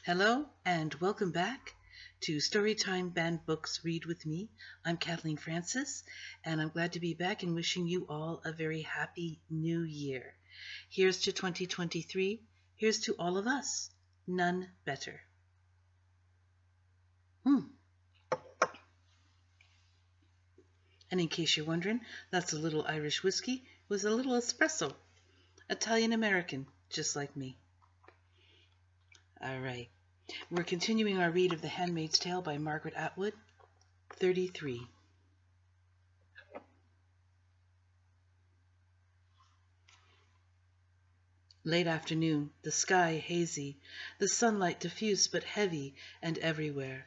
Hello and welcome back to Storytime Banned Books Read with me. I'm Kathleen Francis and I'm glad to be back and wishing you all a very happy new year. Here's to 2023. Here's to all of us. None better. And in case you're wondering, that's a little Irish whiskey with a little espresso. Italian-American, just like me. All right. We're continuing our read of The Handmaid's Tale by Margaret Atwood, 33. Late afternoon, the sky hazy, the sunlight diffuse but heavy and everywhere,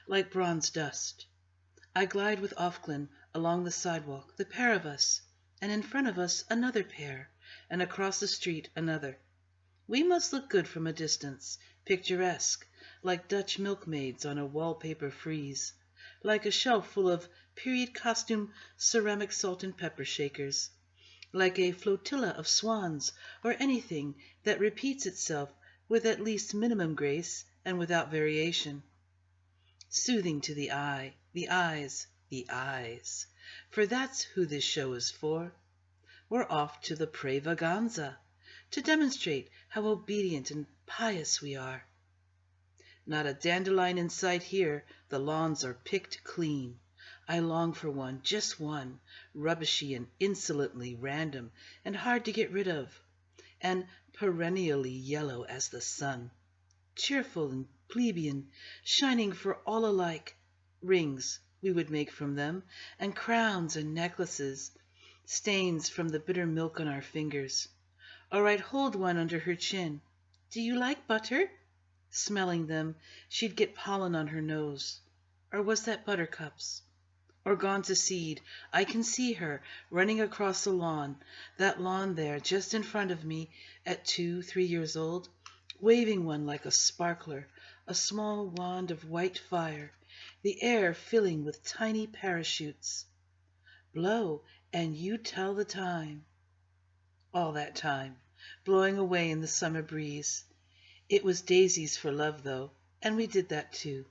like bronze dust. I glide with Offglin along the sidewalk, the pair of us, and in front of us another pair, and across the street another. We must look good from a distance, picturesque, like Dutch milkmaids on a wallpaper frieze, like a shelf full of period costume ceramic salt and pepper shakers, like a flotilla of swans or anything that repeats itself with at least minimum grace and without variation. Soothing to the eye, the eyes, for that's who this show is for. We're off to the Pré-Vaganza to demonstrate how obedient and pious we are. Not a dandelion in sight here, the lawns are picked clean. I long for one, just one, rubbishy and insolently random and hard to get rid of, and perennially yellow as the sun, cheerful and plebeian, shining for all alike. Rings we would make from them, and crowns and necklaces, stains from the bitter milk on our fingers. Or I'd hold one under her chin. Do you like butter? Smelling them, she'd get pollen on her nose. Or was that buttercups? Or gone to seed, I can see her running across the lawn, that lawn there just in front of me at 2-3 years old, waving one like a sparkler, a small wand of white fire, the air filling with tiny parachutes. Blow, and you tell the time. All that time, blowing away in the summer breeze. It was daisies for love, though, and we did that too.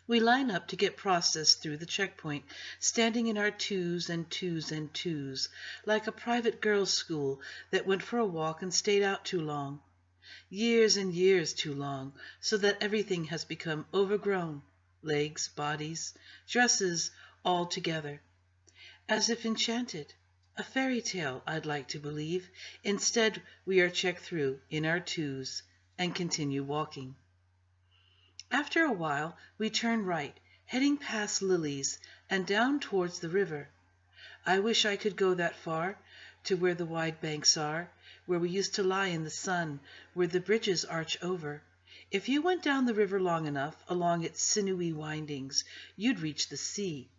We line up to get processed through the checkpoint, standing in our twos and twos and twos, like a private girls' school that went for a walk and stayed out too long. Years and years too long, so that everything has become overgrown, legs, bodies, dresses, all together. As if enchanted. A fairy tale, I'd like to believe. Instead, we are checked through in our twos and continue walking. After a while, we turn right, heading past lilies and down towards the river. I wish I could go that far, to where the wide banks are, where we used to lie in the sun, where the bridges arch over. If you went down the river long enough, along its sinewy windings, you'd reach the sea.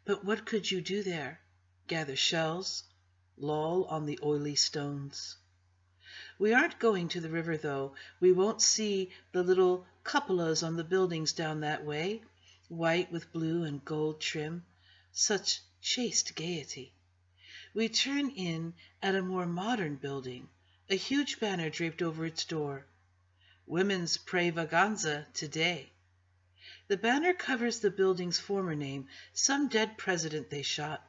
But what could you do there? Gather shells? Loll on the oily stones? We aren't going to the river, though. We won't see the little cupolas on the buildings down that way, white with blue and gold trim. Such chaste gaiety. We turn in at a more modern building, a huge banner draped over its door. Women's Pré-Vaganza today. The banner covers the building's former name, some dead president they shot.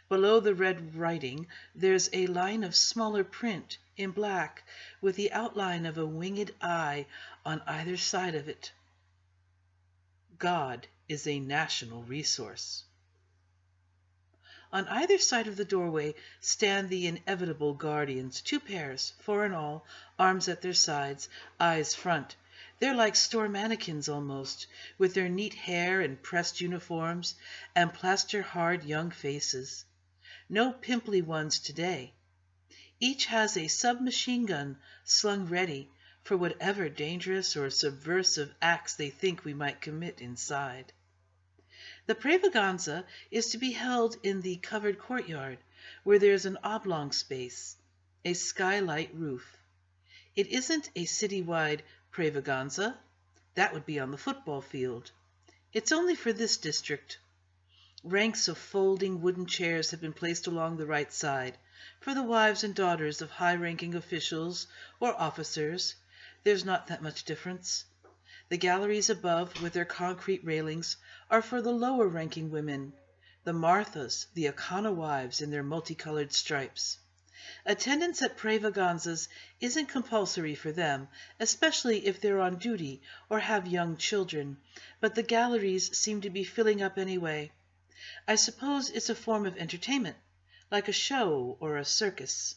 Below the red writing, there's a line of smaller print in black with the outline of a winged eye on either side of it. God is a national resource. On either side of the doorway stand the inevitable guardians, 2 pairs, 4 in all, arms at their sides, eyes front. They're like store mannequins almost, with their neat hair and pressed uniforms and plaster-hard young faces. No pimply ones today. Each has a submachine gun slung ready for whatever dangerous or subversive acts they think we might commit inside. The Pré-Vaganza is to be held in the covered courtyard, where there's an oblong space, a skylight roof. It isn't a citywide Pré-Vaganza. That would be on the football field. It's only for this district. Ranks of folding wooden chairs have been placed along the right side, for the wives and daughters of high-ranking officials or officers. there's not that much difference. The galleries above, with their concrete railings, are for the lower-ranking women, the Marthas, the Akana wives in their multicolored stripes. Attendance at Pravaganzas isn't compulsory for them, especially if they're on duty or have young children, but the galleries seem to be filling up anyway. I suppose it's a form of entertainment, like a show or a circus.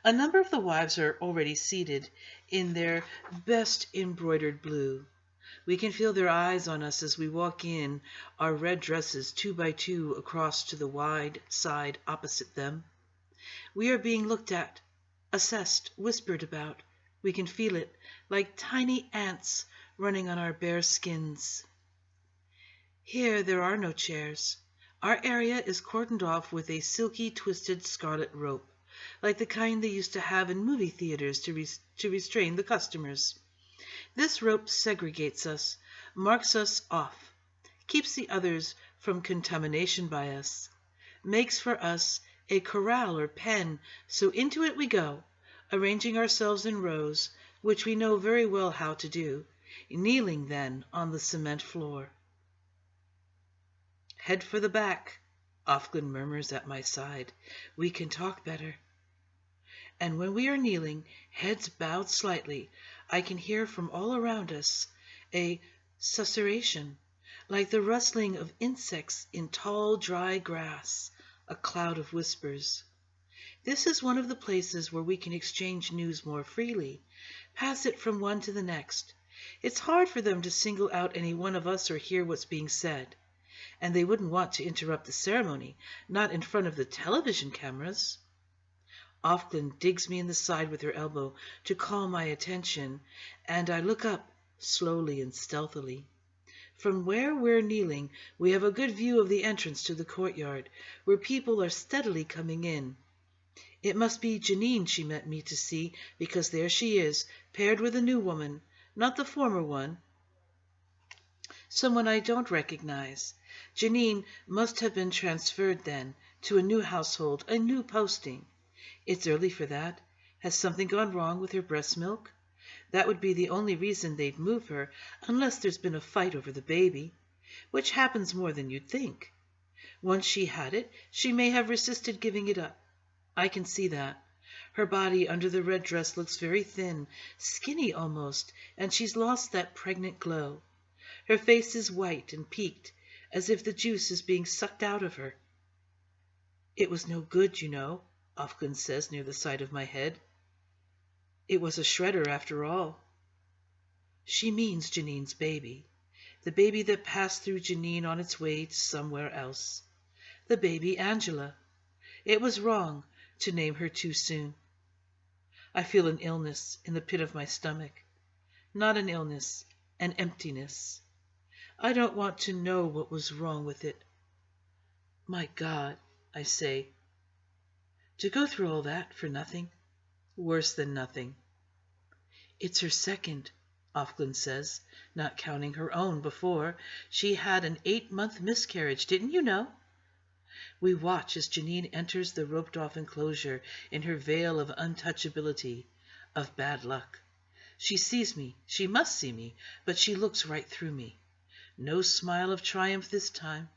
A number of the wives are already seated in their best embroidered blue. We can feel their eyes on us as we walk in, our red dresses 2 by 2 across to the wide side opposite them. We are being looked at, assessed, whispered about. We can feel it, like tiny ants running on our bare skins. Here there are no chairs. Our area is cordoned off with a silky, twisted scarlet rope, like the kind they used to have in movie theaters to restrain the customers. This rope segregates us, marks us off, keeps the others from contamination by us, makes for us a corral or pen, so into it we go, arranging ourselves in rows, which we know very well how to do, kneeling then on the cement floor. "Head for the back," Ofglen murmurs at my side. "We can talk better." And when we are kneeling, heads bowed slightly, I can hear from all around us a susurration, like the rustling of insects in tall, dry grass, a cloud of whispers. This is one of the places where we can exchange news more freely, pass it from one to the next. It's hard for them to single out any one of us or hear what's being said. And they wouldn't want to interrupt the ceremony, not in front of the television cameras. Ofglen digs me in the side with her elbow to call my attention, and I look up, slowly and stealthily. From where we're kneeling, we have a good view of the entrance to the courtyard, where people are steadily coming in. It must be Janine she meant me to see, because there she is, paired with a new woman, not the former one, someone I don't recognize. Janine must have been transferred then to a new household, a new posting. It's early for that. Has something gone wrong with her breast milk? That would be the only reason they'd move her, unless there's been a fight over the baby, which happens more than you'd think. Once she had it, she may have resisted giving it up. I can see that. Her body under the red dress looks very thin, skinny almost, and she's lost that pregnant glow. Her face is white and peaked, as if the juice is being sucked out of her. "It was no good, you know," Ofglen says near the side of my head. "It was a shredder after all." She means Janine's baby. The baby that passed through Janine on its way to somewhere else. The baby Angela. It was wrong to name her too soon. I feel an illness in the pit of my stomach. Not an illness, an emptiness. I don't want to know what was wrong with it. "My God," I say. "To go through all that for nothing? Worse than nothing." "It's her second," Ofglen says, not counting her own before. "She had an 8-month miscarriage, didn't you know?" We watch as Janine enters the roped-off enclosure in her veil of untouchability, of bad luck. She sees me, she must see me, but she looks right through me. No smile of triumph this time.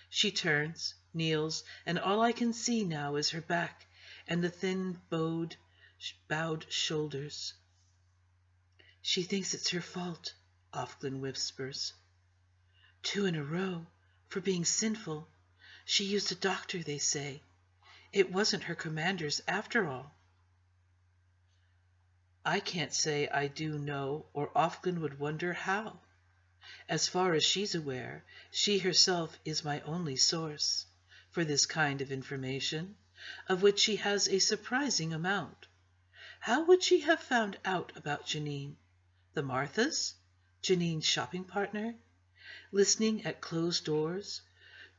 She turns, kneels, and all I can see now is her back and the thin, bowed shoulders. "She thinks it's her fault," Ofglen whispers. "2 in a row, for being sinful. She used a doctor, they say. It wasn't her commander's after all." I can't say I do know, or Ofglen would wonder how. As far as she's aware, she herself is my only source for this kind of information, of which she has a surprising amount. How would she have found out about Janine? The Marthas? Janine's shopping partner? Listening at closed doors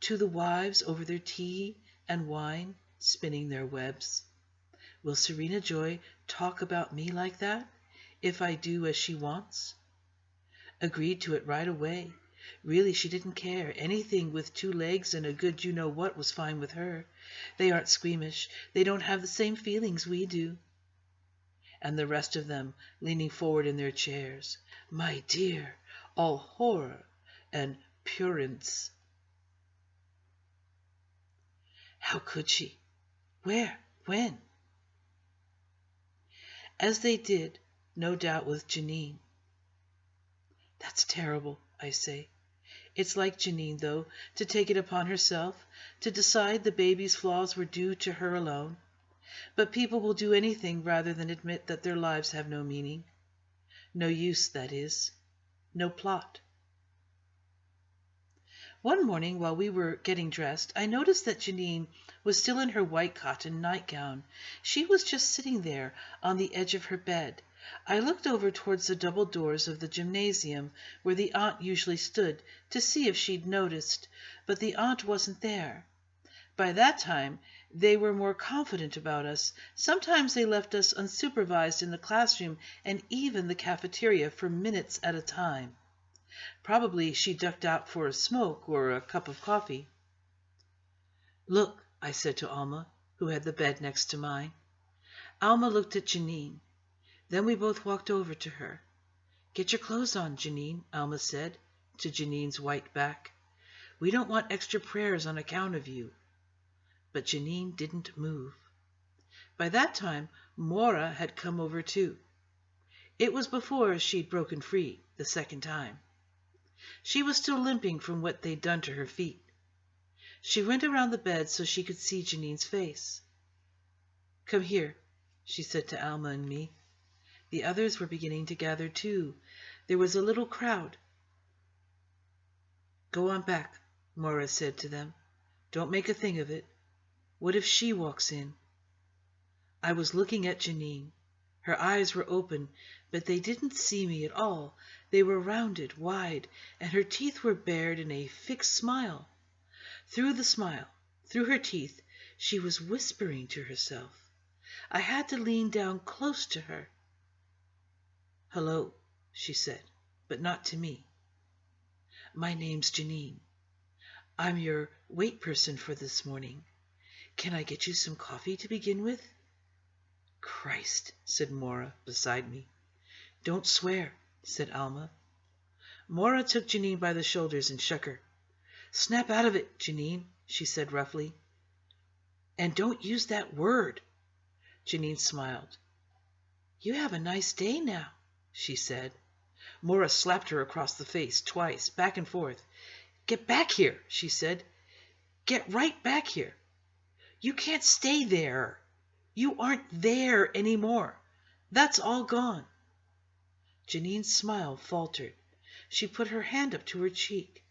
to the wives over their tea and wine, spinning their webs? Will Serena Joy talk about me like that, if I do as she wants? Agreed to it right away. Really, she didn't care. Anything with 2 legs and a good you-know-what was fine with her. They aren't squeamish. They don't have the same feelings we do. and the rest of them leaning forward in their chairs. My dear, all horror and purence. How could she? Where? When? As they did, no doubt with Janine. That's terrible, I say. It's like Janine, though, to take it upon herself, to decide the baby's flaws were due to her alone. But people will do anything rather than admit that their lives have no meaning. No use, that is. No plot. One morning, while we were getting dressed, I noticed that Janine was still in her white cotton nightgown. She was just sitting there on the edge of her bed. I looked over towards the double doors of the gymnasium where the aunt usually stood to see if she'd noticed, but the aunt wasn't there. By that time, they were more confident about us. Sometimes they left us unsupervised in the classroom and even the cafeteria for minutes at a time. Probably she ducked out for a smoke or a cup of coffee. Look, I said to Alma, who had the bed next to mine. Alma looked at Janine. Then we both walked over to her. Get your clothes on, Janine, Alma said to Janine's white back. We don't want extra prayers on account of you. But Janine didn't move. By that time, Maura had come over too. It was before she'd broken free the second time. She was still limping from what they'd done to her feet. She went around the bed so she could see Janine's face. Come here, she said to Alma and me. The others were beginning to gather too. There was a little crowd. Go on back, Maura said to them. Don't make a thing of it. What if she walks in? I was looking at Janine. Her eyes were open, but they didn't see me at all. They were rounded, wide, and her teeth were bared in a fixed smile. Through the smile, through her teeth, she was whispering to herself. I had to lean down close to her. Hello, she said, but not to me. My name's Janine. I'm your wait person for this morning. Can I get you some coffee to begin with? Christ, said Maura beside me. Don't swear, said Alma. Maura took Janine by the shoulders and shook her. Snap out of it, Janine, she said roughly. And don't use that word. Janine smiled. You have a nice day now, she said. Maura slapped her across the face twice, back and forth. Get back here, she said. Get right back here. You can't stay there. You aren't there anymore. That's all gone. Janine's smile faltered. She put her hand up to her cheek.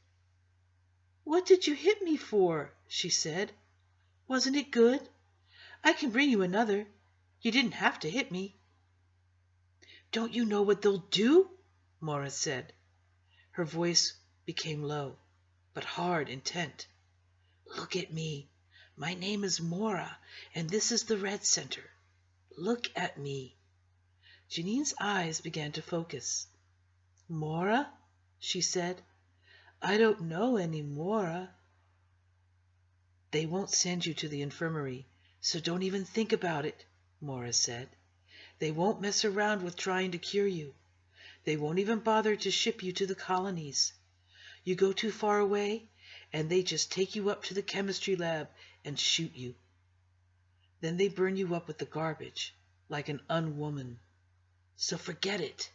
What did you hit me for? She said. Wasn't it good? I can bring you another. You didn't have to hit me. Don't you know what they'll do? Maura said. Her voice became low, but hard, intent. Look at me. My name is Maura, and this is the Red Center. Look at me. Janine's eyes began to focus. Maura? She said. I don't know any Maura. They won't send you to the infirmary, so don't even think about it, Maura said. They won't mess around with trying to cure you. They won't even bother to ship you to the colonies. You go too far away, and they just take you up to the chemistry lab and shoot you. Then they burn you up with the garbage, like an unwoman. So forget it.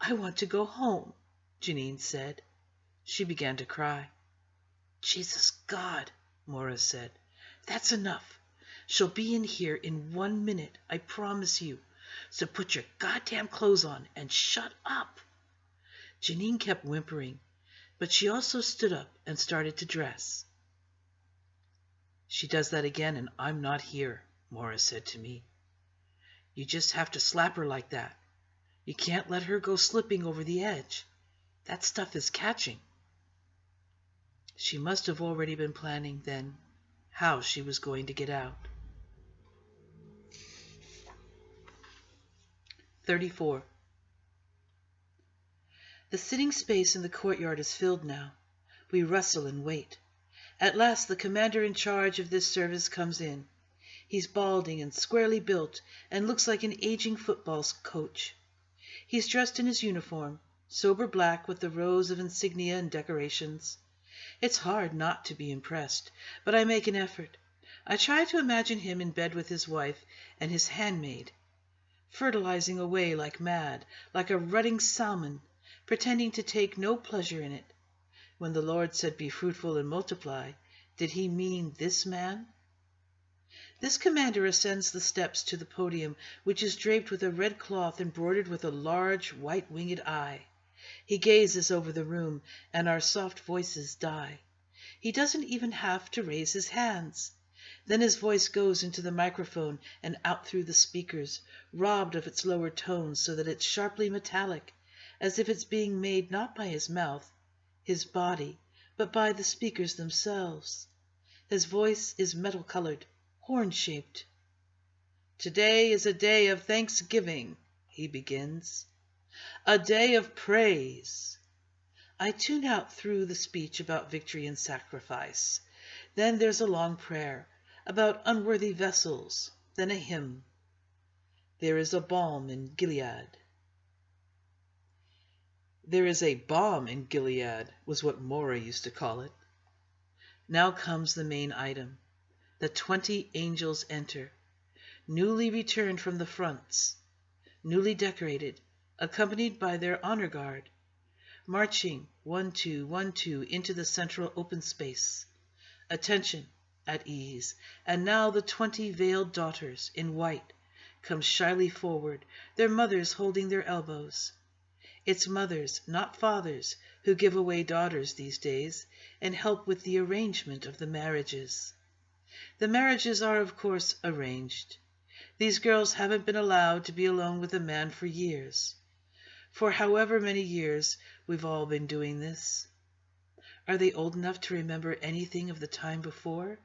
I want to go home, Janine said. She began to cry. Jesus God, Maura said. That's enough. She'll be in here in 1 minute, I promise you. So put your goddamn clothes on and shut up. Janine kept whimpering, but she also stood up and started to dress. She does that again and I'm not here, Maura said to me. You just have to slap her like that. You can't let her go slipping over the edge. That stuff is catching. She must have already been planning then how she was going to get out. 34. The sitting space in the courtyard is filled now. We rustle and wait. At last the commander in charge of this service comes in. He's balding and squarely built and looks like an aging football coach. He's dressed in his uniform, sober black with the rows of insignia and decorations. It's hard not to be impressed, but I make an effort. I try to imagine him in bed with his wife and his handmaid, fertilizing away like mad, like a rutting salmon, pretending to take no pleasure in it. When the Lord said, "Be fruitful and multiply," did he mean this man? This commander ascends the steps to the podium, which is draped with a red cloth embroidered with a large white-winged eye. He gazes over the room, and our soft voices die. He doesn't even have to raise his hands. Then his voice goes into the microphone and out through the speakers, robbed of its lower tones so that it's sharply metallic, as if it's being made not by his mouth, his body, but by the speakers themselves. His voice is metal-colored, horn-shaped. "Today is a day of thanksgiving," he begins. "A day of praise." I tune out through the speech about victory and sacrifice. Then there's a long prayer about unworthy vessels, then a hymn. There is a balm in Gilead. There is a bomb in Gilead, was what Mora used to call it. Now comes the main item. The 20 angels enter, newly returned from the fronts, newly decorated, accompanied by their honor guard, marching 1-2, 1-2 into the central open space. Attention, at ease, and now the 20 veiled daughters in white come shyly forward, their mothers holding their elbows. It's mothers, not fathers, who give away daughters these days and help with the arrangement of the marriages. The marriages are, of course, arranged. These girls haven't been allowed to be alone with a man for years. For however many years we've all been doing this. Are they old enough to remember anything of the time before?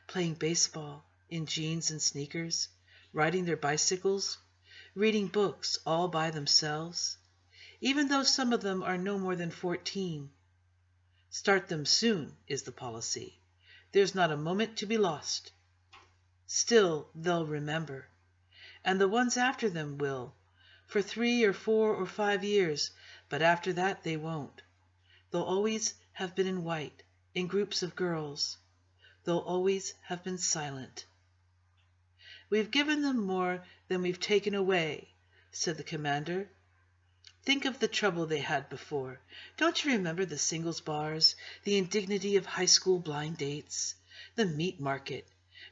Playing baseball in jeans and sneakers, riding their bicycles, reading books all by themselves, even though some of them are no more than 14. Start them soon is the policy. There's not a moment to be lost. Still, they'll remember. And the ones after them will, for 3 or 4 or 5 years, but after that they won't. They'll always have been in white, in groups of girls. They'll always have been silent. "We've given them more than we've taken away," said the commander. "Think of the trouble they had before. Don't you remember the singles bars, the indignity of high school blind dates, the meat market?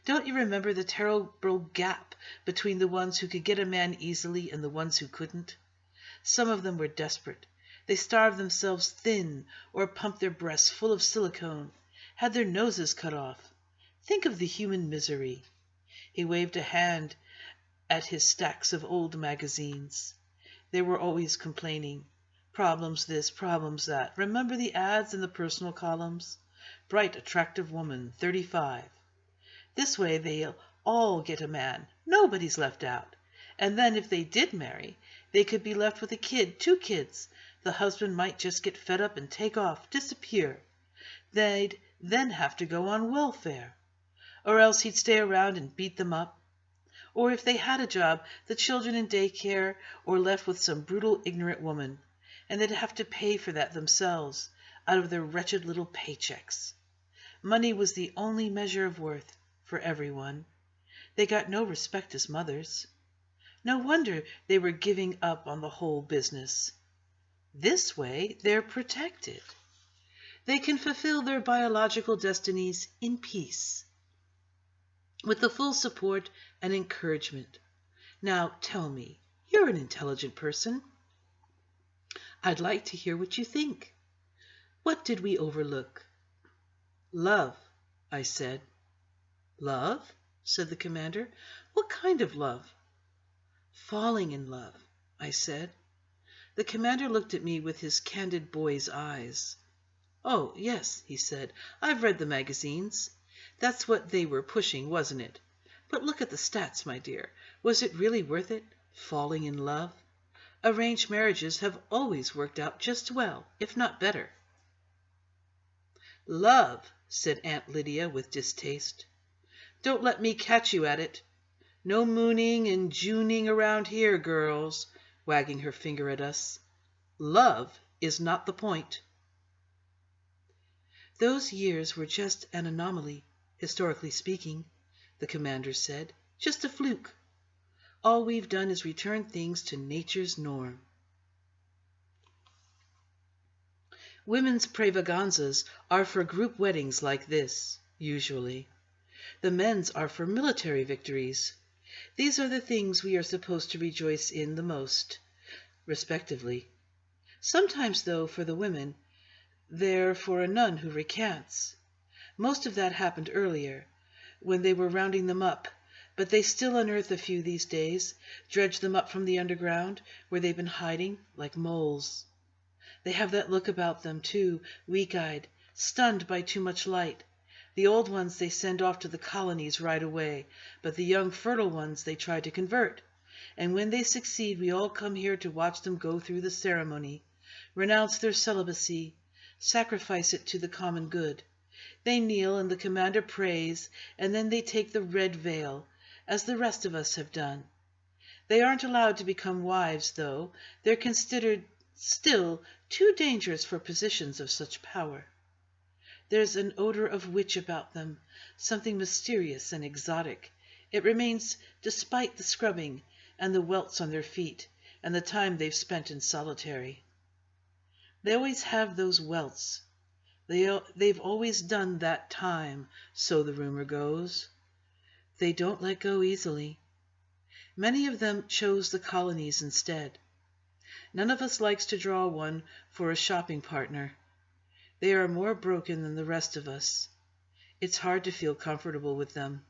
Don't you remember the terrible gap between the ones who could get a man easily and the ones who couldn't? Some of them were desperate. They starved themselves thin or pumped their breasts full of silicone, had their noses cut off. Think of the human misery." He waved a hand at his stacks of old magazines. They were always complaining. Problems this, problems that. Remember the ads in the personal columns? Bright, attractive woman, 35. This way they'll all get a man. Nobody's left out. And then if they did marry, they could be left with a kid, 2 kids. The husband might just get fed up and take off, disappear. They'd then have to go on welfare. Or else he'd stay around and beat them up. Or if they had a job, the children in daycare or left with some brutal, ignorant woman, and they'd have to pay for that themselves out of their wretched little paychecks. Money was the only measure of worth for everyone. They got no respect as mothers. No wonder they were giving up on the whole business. This way, they're protected. They can fulfill their biological destinies in peace, with the full support and encouragement. Now tell me, you're an intelligent person. I'd like to hear what you think. What did we overlook? Love, I said. Love? Said the commander. What kind of love? Falling in love, I said. The commander looked at me with his candid boy's eyes. Oh, yes, he said. I've read the magazines. That's what they were pushing, wasn't it? But look at the stats, my dear. Was it really worth it? Falling in love? Arranged marriages have always worked out just well, if not better. Love, said Aunt Lydia with distaste. Don't let me catch you at it. No mooning and Juning around here, girls," wagging her finger at us. "Love is not the point." "Those years were just an anomaly, historically speaking," the commander said. "Just a fluke. All we've done is return things to nature's norm." Women's pravaganzas are for group weddings like this, usually. The men's are for military victories. These are the things we are supposed to rejoice in the most, respectively. Sometimes, though, for the women, they're for a nun who recants. Most of that happened earlier, when they were rounding them up, but they still unearth a few these days, dredge them up from the underground, where they've been hiding like moles. They have that look about them, too, weak-eyed, stunned by too much light. The old ones they send off to the colonies right away, but the young fertile ones they try to convert. And when they succeed, we all come here to watch them go through the ceremony, renounce their celibacy, sacrifice it to the common good. They kneel and the commander prays, and then they take the red veil, as the rest of us have done. They aren't allowed to become wives, though. They're considered still too dangerous for positions of such power. There's an odor of witch about them, something mysterious and exotic. It remains despite the scrubbing and the welts on their feet and the time they've spent in solitary. They always have those welts. They've always done that time, so the rumor goes. They don't let go easily. Many of them chose the colonies instead. None of us likes to draw one for a shopping partner. They are more broken than the rest of us. It's hard to feel comfortable with them.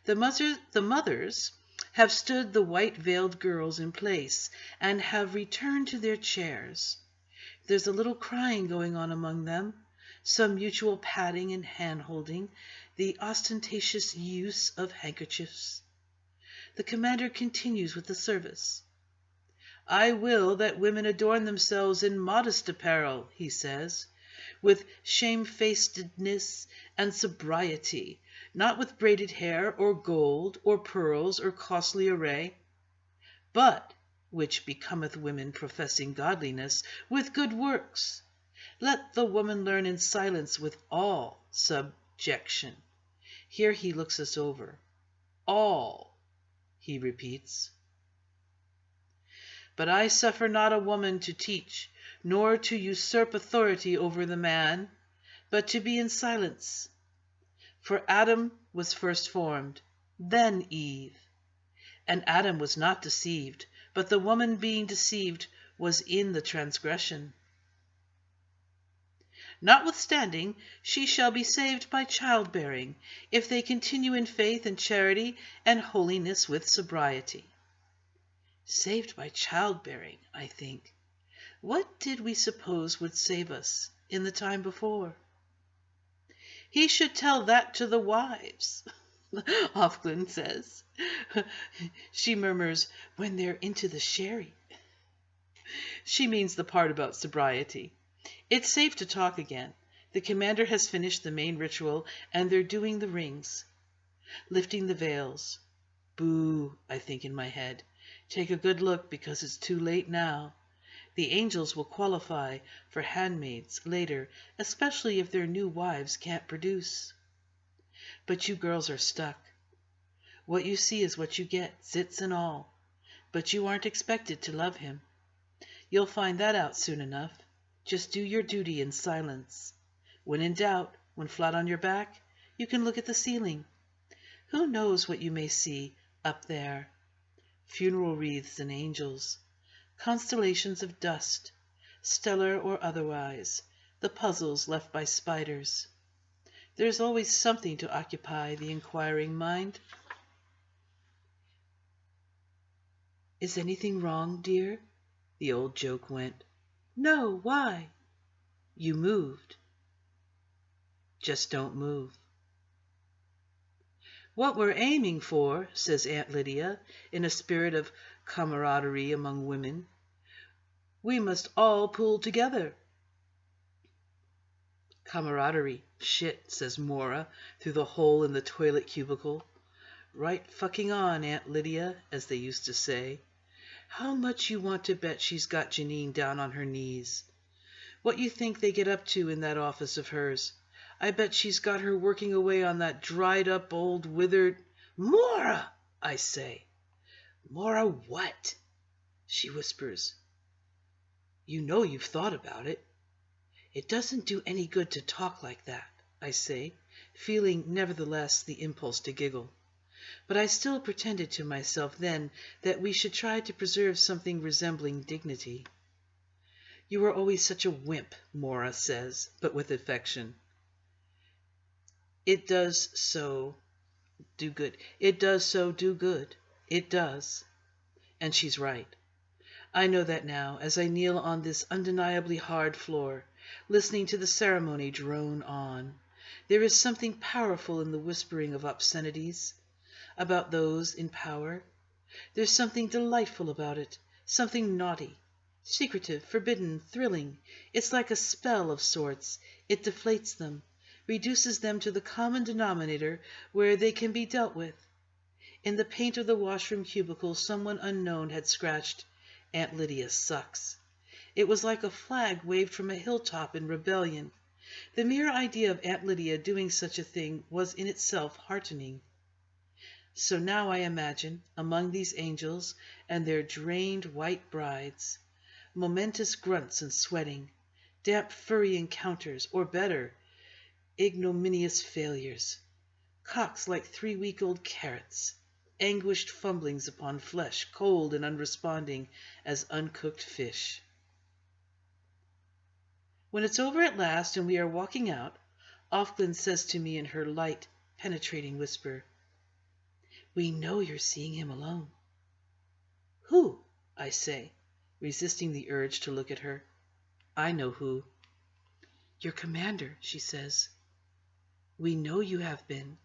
The mothers have stood the white-veiled girls in place and have returned to their chairs. There's a little crying going on among them, some mutual patting and hand-holding, the ostentatious use of handkerchiefs. The commander continues with the service. "I will that women adorn themselves in modest apparel," he says, "with shamefacedness and sobriety, not with braided hair, or gold, or pearls, or costly array, but, which becometh women professing godliness, with good works. Let the woman learn in silence with all subjection." Here he looks us over. "All," he repeats. "But I suffer not a woman to teach, nor to usurp authority over the man, but to be in silence. For Adam was first formed, then Eve. And Adam was not deceived, but the woman being deceived was in the transgression. Notwithstanding, she shall be saved by childbearing, if they continue in faith and charity and holiness with sobriety." Saved by childbearing, I think. What did we suppose would save us in the time before? "He should tell that to the wives," Ofglin says. She murmurs, "when they're into the sherry." She means the part about sobriety. It's safe to talk again. The commander has finished the main ritual, and they're doing the rings, lifting the veils. Boo, I think in my head. Take a good look, because it's too late now. The angels will qualify for handmaids later, especially if their new wives can't produce. But you girls are stuck. What you see is what you get, zits and all. But you aren't expected to love him. You'll find that out soon enough. Just do your duty in silence. When in doubt, when flat on your back, you can look at the ceiling. Who knows what you may see up there? Funeral wreaths and angels, constellations of dust, stellar or otherwise, the puzzles left by spiders. There's always something to occupy the inquiring mind. "Is anything wrong, dear?" the old joke went. "No, why?" "You moved." "Just don't move." "What we're aiming for," says Aunt Lydia, in a spirit of camaraderie among women, "we must all pull together." Camaraderie. Shit, says Mora through the hole in the toilet cubicle. Right fucking on, Aunt Lydia, as they used to say. How much you want to bet she's got Janine down on her knees? What you think they get up to in that office of hers? I bet she's got her working away on that dried up old withered... Mora, I say. Mora what? She whispers. You know you've thought about it. It doesn't do any good to talk like that, I say, feeling nevertheless the impulse to giggle. But I still pretended to myself then that we should try to preserve something resembling dignity. You were always such a wimp, Mora says, but with affection. It does so do good. It does so do good. It does. And she's right. I know that now, as I kneel on this undeniably hard floor, listening to the ceremony drone on. There is something powerful in the whispering of obscenities about those in power. There's something delightful about it, something naughty, secretive, forbidden, thrilling. It's like a spell of sorts. It deflates them, reduces them to the common denominator where they can be dealt with. In the paint of the washroom cubicle, someone unknown had scratched, Aunt Lydia sucks. It was like a flag waved from a hilltop in rebellion. The mere idea of Aunt Lydia doing such a thing was in itself heartening. So now I imagine, among these angels and their drained white brides, momentous grunts and sweating, damp furry encounters, or better, ignominious failures, cocks like 3-week-old carrots, anguished fumblings upon flesh, cold and unresponding as uncooked fish. When it's over at last and we are walking out, Offglen says to me in her light, penetrating whisper, "We know you're seeing him alone." "Who?" I say, resisting the urge to look at her. I know who. "Your commander," she says. "We know you have been."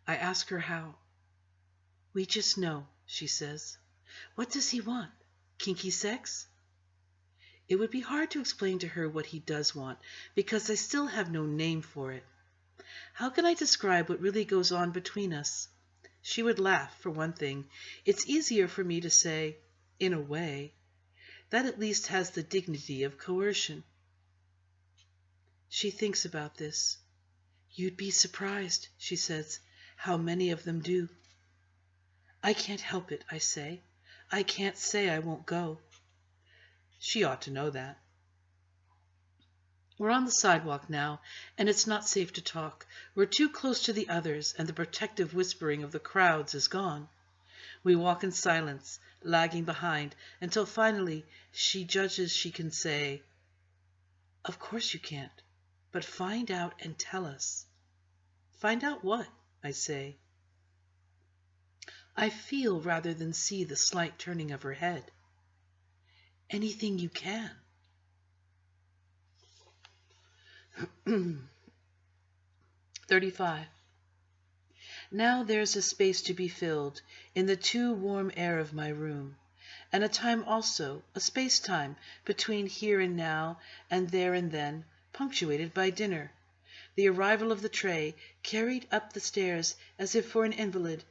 I ask her how. "We just know," she says. "What does he want? Kinky sex?" It would be hard to explain to her what he does want, because I still have no name for it. How can I describe what really goes on between us? She would laugh, for one thing. It's easier for me to say, in a way. That at least has the dignity of coercion. She thinks about this. "You'd be surprised," she says, "how many of them do." I can't help it, I say. I can't say I won't go. She ought to know that. We're on the sidewalk now, and it's not safe to talk. We're too close to the others, and the protective whispering of the crowds is gone. We walk in silence, lagging behind, until finally she judges she can say, "Of course you can't, but find out and tell us." "Find out what?" I say. I feel rather than see the slight turning of her head. "Anything you can." 35. Now there's a space to be filled in the too warm air of my room, and a time also, a space-time between here and now and there and then, punctuated by dinner. The arrival of the tray, carried up the stairs as if for an invalid,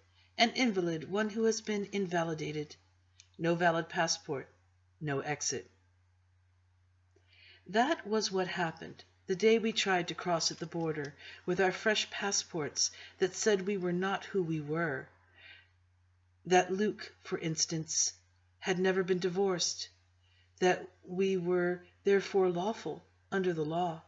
one who has been invalidated. No valid passport, no exit. That was what happened the day we tried to cross at the border with our fresh passports that said we were not who we were. That Luke, for instance, had never been divorced. That we were therefore lawful under the law.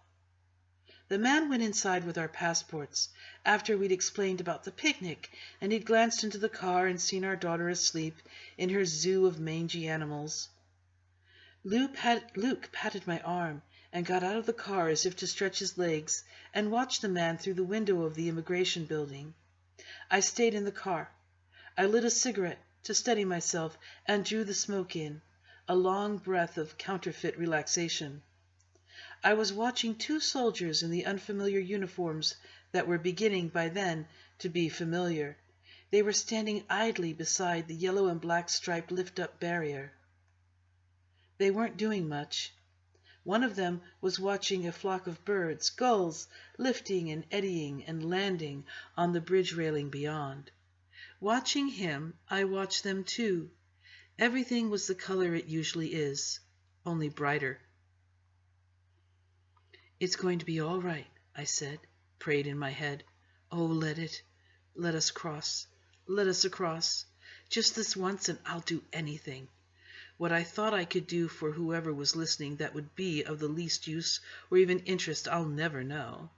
The man went inside with our passports after we'd explained about the picnic, and he'd glanced into the car and seen our daughter asleep in her zoo of mangy animals. Luke patted my arm and got out of the car as if to stretch his legs and watched the man through the window of the immigration building. I stayed in the car. I lit a cigarette to steady myself and drew the smoke in, a long breath of counterfeit relaxation. I was watching two soldiers in the unfamiliar uniforms that were beginning by then to be familiar. They were standing idly beside the yellow and black striped lift-up barrier. They weren't doing much. One of them was watching a flock of birds, gulls, lifting and eddying and landing on the bridge railing beyond. Watching him, I watched them too. Everything was the color it usually is, only brighter. "It's going to be all right," I said, prayed in my head. "Oh, let it. Let us cross. Let us across. Just this once, and I'll do anything. What I thought I could do for whoever was listening that would be of the least use or even interest, I'll never know."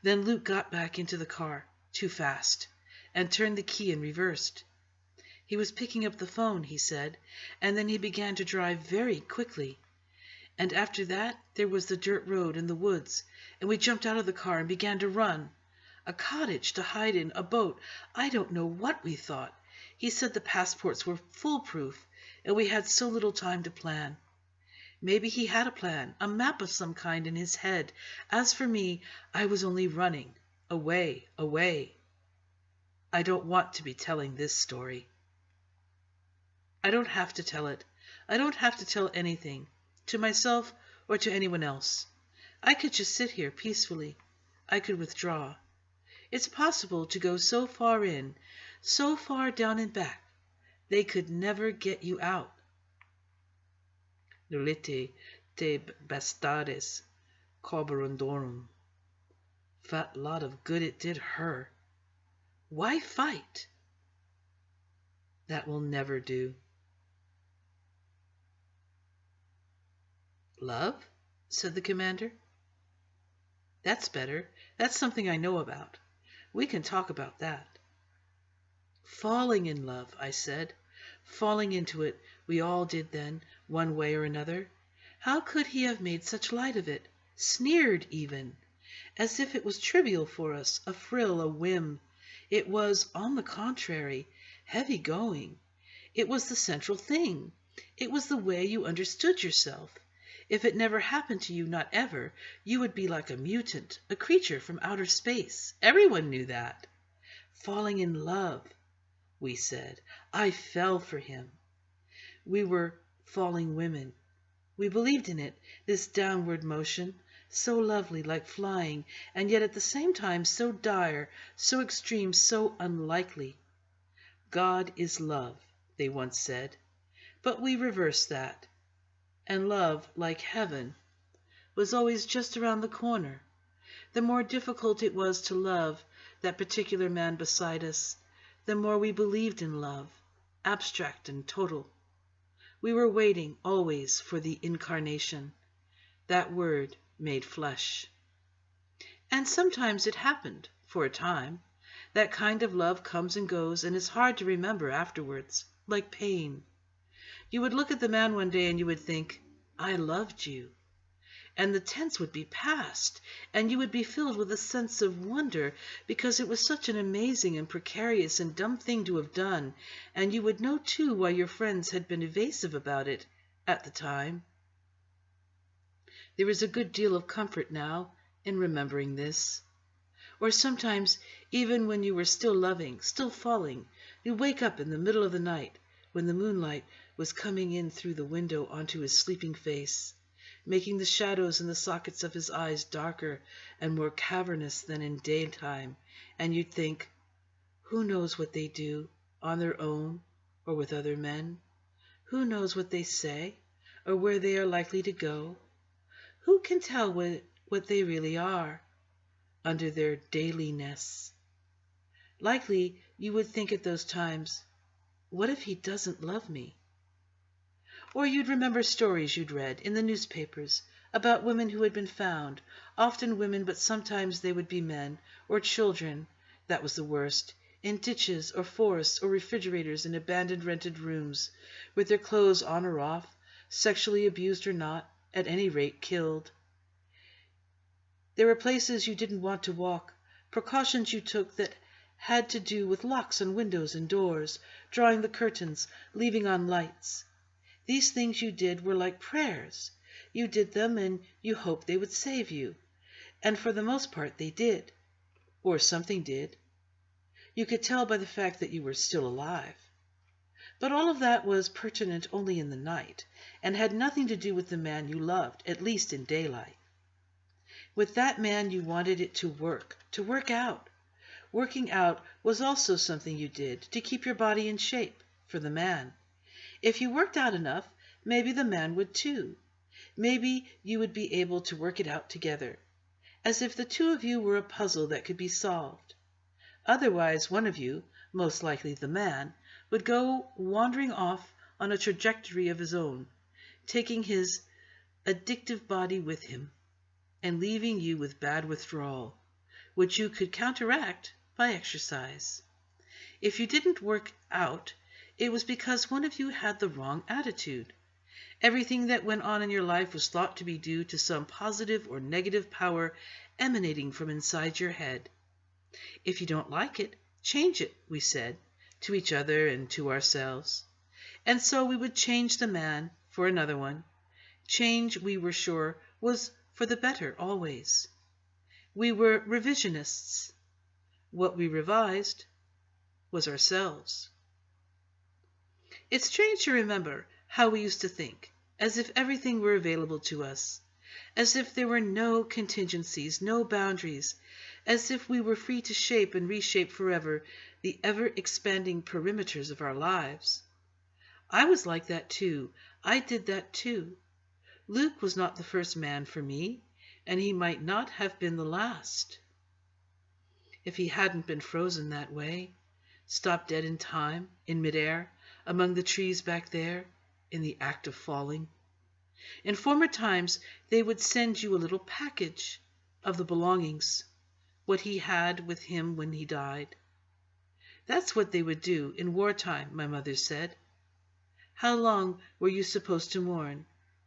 Then Luke got back into the car, too fast, and turned the key and reversed. He was picking up the phone, he said, and then he began to drive very quickly. And after that, there was the dirt road and the woods, and we jumped out of the car and began to run. A cottage to hide in, a boat. I don't know what we thought. He said the passports were foolproof, and we had so little time to plan. Maybe he had a plan, a map of some kind in his head. As for me, I was only running, away, away. I don't want to be telling this story. I don't have to tell it. I don't have to tell anything, to myself or to anyone else. I could just sit here peacefully. I could withdraw. It's possible to go so far in, so far down and back, they could never get you out. Nolite te bastardes carborundorum. Fat lot of good it did her. Why fight? That will never do. "Love?" said the commander. "That's better. That's something I know about. We can talk about that." "Falling in love," I said. "Falling into it, we all did then, one way or another. How could he have made such light of it? Sneered even. As if it was trivial for us, a frill, a whim. It was, on the contrary, heavy going. It was the central thing. It was the way you understood yourself. If it never happened to you, not ever, you would be like a mutant, a creature from outer space. Everyone knew that. Falling in love, we said. I fell for him. We were falling women. We believed in it, this downward motion, so lovely, like flying, and yet at the same time so dire, so extreme, so unlikely. God is love, they once said. But we reversed that. And love, like heaven, was always just around the corner. The more difficult it was to love that particular man beside us, the more we believed in love, abstract and total. We were waiting always for the incarnation, that word made flesh. And sometimes it happened, for a time. That kind of love comes and goes and is hard to remember afterwards, like pain. You would look at the man one day and you would think, I loved you. And the tense would be past, and you would be filled with a sense of wonder because it was such an amazing and precarious and dumb thing to have done, and you would know too why your friends had been evasive about it at the time. There is a good deal of comfort now in remembering this. Or sometimes, even when you were still loving, still falling, you'd wake up in the middle of the night when the moonlight was coming in through the window onto his sleeping face, making the shadows in the sockets of his eyes darker and more cavernous than in daytime, and you'd think, who knows what they do, on their own or with other men? Who knows what they say, or where they are likely to go? Who can tell what they really are, under their dailiness? Likely you would think at those times, what if he doesn't love me? Or you'd remember stories you'd read in the newspapers about women who had been found, often women, but sometimes they would be men, or children, that was the worst, in ditches or forests or refrigerators in abandoned rented rooms, with their clothes on or off, sexually abused or not, at any rate killed. There were places you didn't want to walk, precautions you took that had to do with locks on windows and doors, drawing the curtains, leaving on lights. These things you did were like prayers. You did them and you hoped they would save you. And for the most part they did. Or something did. You could tell by the fact that you were still alive. But all of that was pertinent only in the night, and had nothing to do with the man you loved, at least in daylight. With that man you wanted it to work out. Working out was also something you did to keep your body in shape for the man. If you worked out enough, maybe the man would too. Maybe you would be able to work it out together, as if the two of you were a puzzle that could be solved. Otherwise, one of you, most likely the man, would go wandering off on a trajectory of his own, taking his addictive body with him, and leaving you with bad withdrawal, which you could counteract by exercise. If you didn't work out, it was because one of you had the wrong attitude. Everything that went on in your life was thought to be due to some positive or negative power emanating from inside your head. If you don't like it, change it, we said, to each other and to ourselves. And so we would change the man for another one. Change, we were sure, was for the better always. We were revisionists. What we revised was ourselves. It's strange to remember how we used to think, as if everything were available to us, as if there were no contingencies, no boundaries, as if we were free to shape and reshape forever the ever-expanding perimeters of our lives. I was like that too. I did that too. Luke was not the first man for me, and he might not have been the last. If he hadn't been frozen that way, stopped dead in time, in midair, among the trees back there, in the act of falling. In former times, they would send you a little package of the belongings, what he had with him when he died. That's what they would do in wartime, my mother said. How long were you supposed to mourn,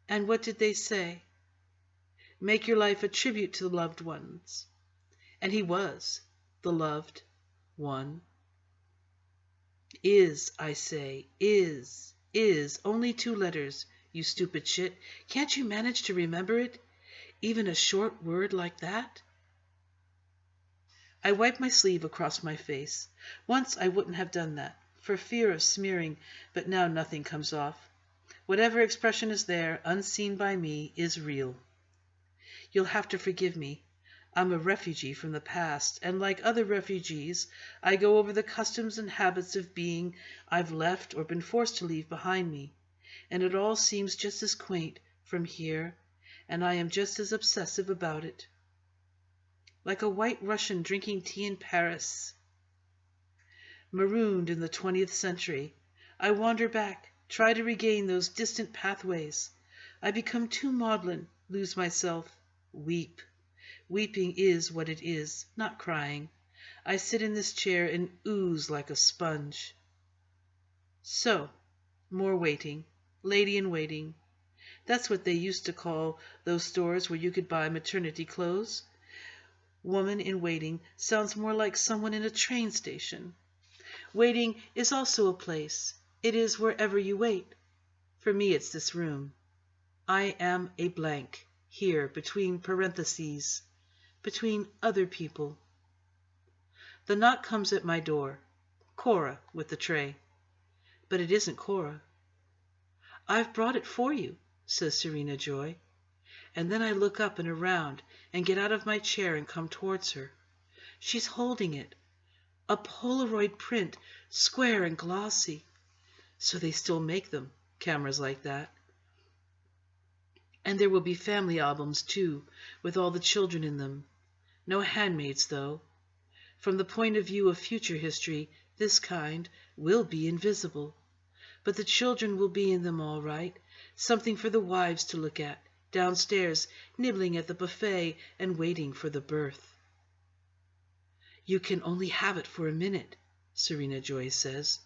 and what did they say? Make your life a tribute to the loved ones. And he was the loved one. Is, I say, is, only 2 letters, you stupid shit. Can't you manage to remember it? Even a short word like that? I wiped my sleeve across my face. Once I wouldn't have done that, for fear of smearing, but now nothing comes off. Whatever expression is there, unseen by me, is real. You'll have to forgive me. I'm a refugee from the past, and like other refugees, I go over the customs and habits of being I've left or been forced to leave behind me, and it all seems just as quaint from here, and I am just as obsessive about it. Like a white Russian drinking tea in Paris. Marooned in the 20th century, I wander back, try to regain those distant pathways. I become too maudlin, lose myself, weep. Weeping is what it is, not crying. I sit in this chair and ooze like a sponge. So, more waiting, lady in waiting. That's what they used to call those stores where you could buy maternity clothes. Woman in waiting sounds more like someone in a train station. Waiting is also a place. It is wherever you wait. For me, it's this room. I am a blank, here between parentheses, between other people. The knock comes at my door. Cora with the tray. But it isn't Cora. I've brought it for you, says Serena Joy. And then I look up and around and get out of my chair and come towards her. She's holding it. A Polaroid print, square and glossy. So they still make them, cameras like that. And there will be family albums, too, with all the children in them. No handmaids, though. From the point of view of future history, this kind will be invisible. But the children will be in them all right, something for the wives to look at, downstairs, nibbling at the buffet and waiting for the birth. You can only have it for a minute, Serena Joy says,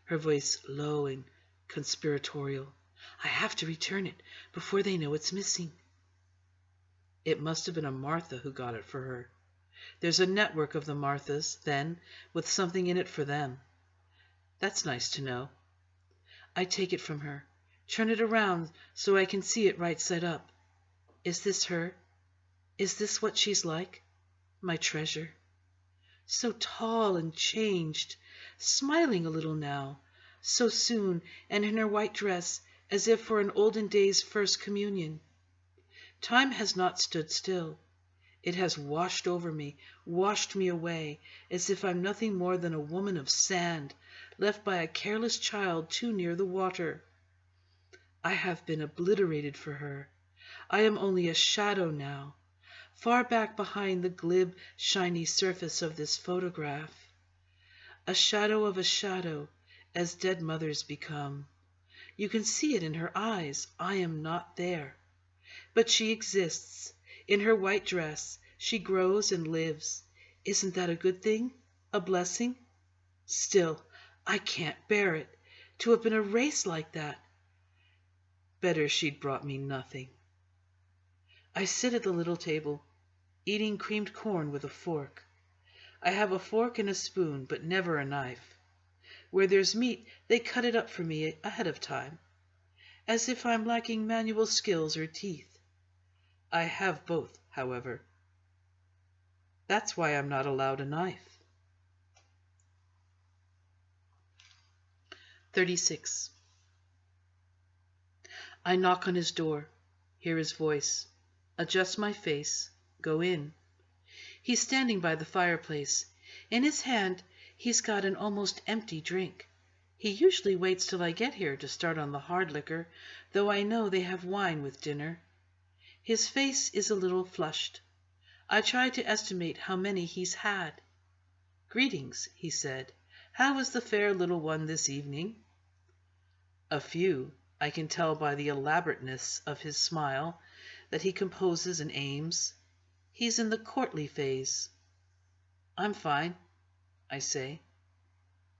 her voice low and conspiratorial. I have to return it before they know it's missing. It must have been a Martha who got it for her. There's a network of the Marthas, then, with something in it for them. That's nice to know. I take it from her, turn it around so I can see it right side up. Is this her? Is this what she's like? My treasure. So tall and changed, smiling a little now, so soon, and in her white dress, as if for an olden days first communion. Time has not stood still. It has washed over me, washed me away, as if I'm nothing more than a woman of sand, left by a careless child too near the water. I have been obliterated for her. I am only a shadow now, far back behind the glib, shiny surface of this photograph. A shadow of a shadow, as dead mothers become. You can see it in her eyes. I am not there. But she exists. In her white dress, she grows and lives. Isn't that a good thing? A blessing? Still, I can't bear it. To have been erased like that. Better she'd brought me nothing. I sit at the little table, eating creamed corn with a fork. I have a fork and a spoon, but never a knife. Where there's meat, they cut it up for me ahead of time, as if I'm lacking manual skills or teeth. I have both, however. That's why I'm not allowed a knife. 36. I knock on his door, hear his voice, adjust my face, go in. He's standing by the fireplace. In his hand, he's got an almost empty drink. He usually waits till I get here to start on the hard liquor, though I know they have wine with dinner. His face is a little flushed. I try to estimate how many he's had. "Greetings," he said. "How was the fair little one this evening?" "A few. I can tell by the elaborateness of his smile that he composes and aims. He's in the courtly phase." "I'm fine," I say.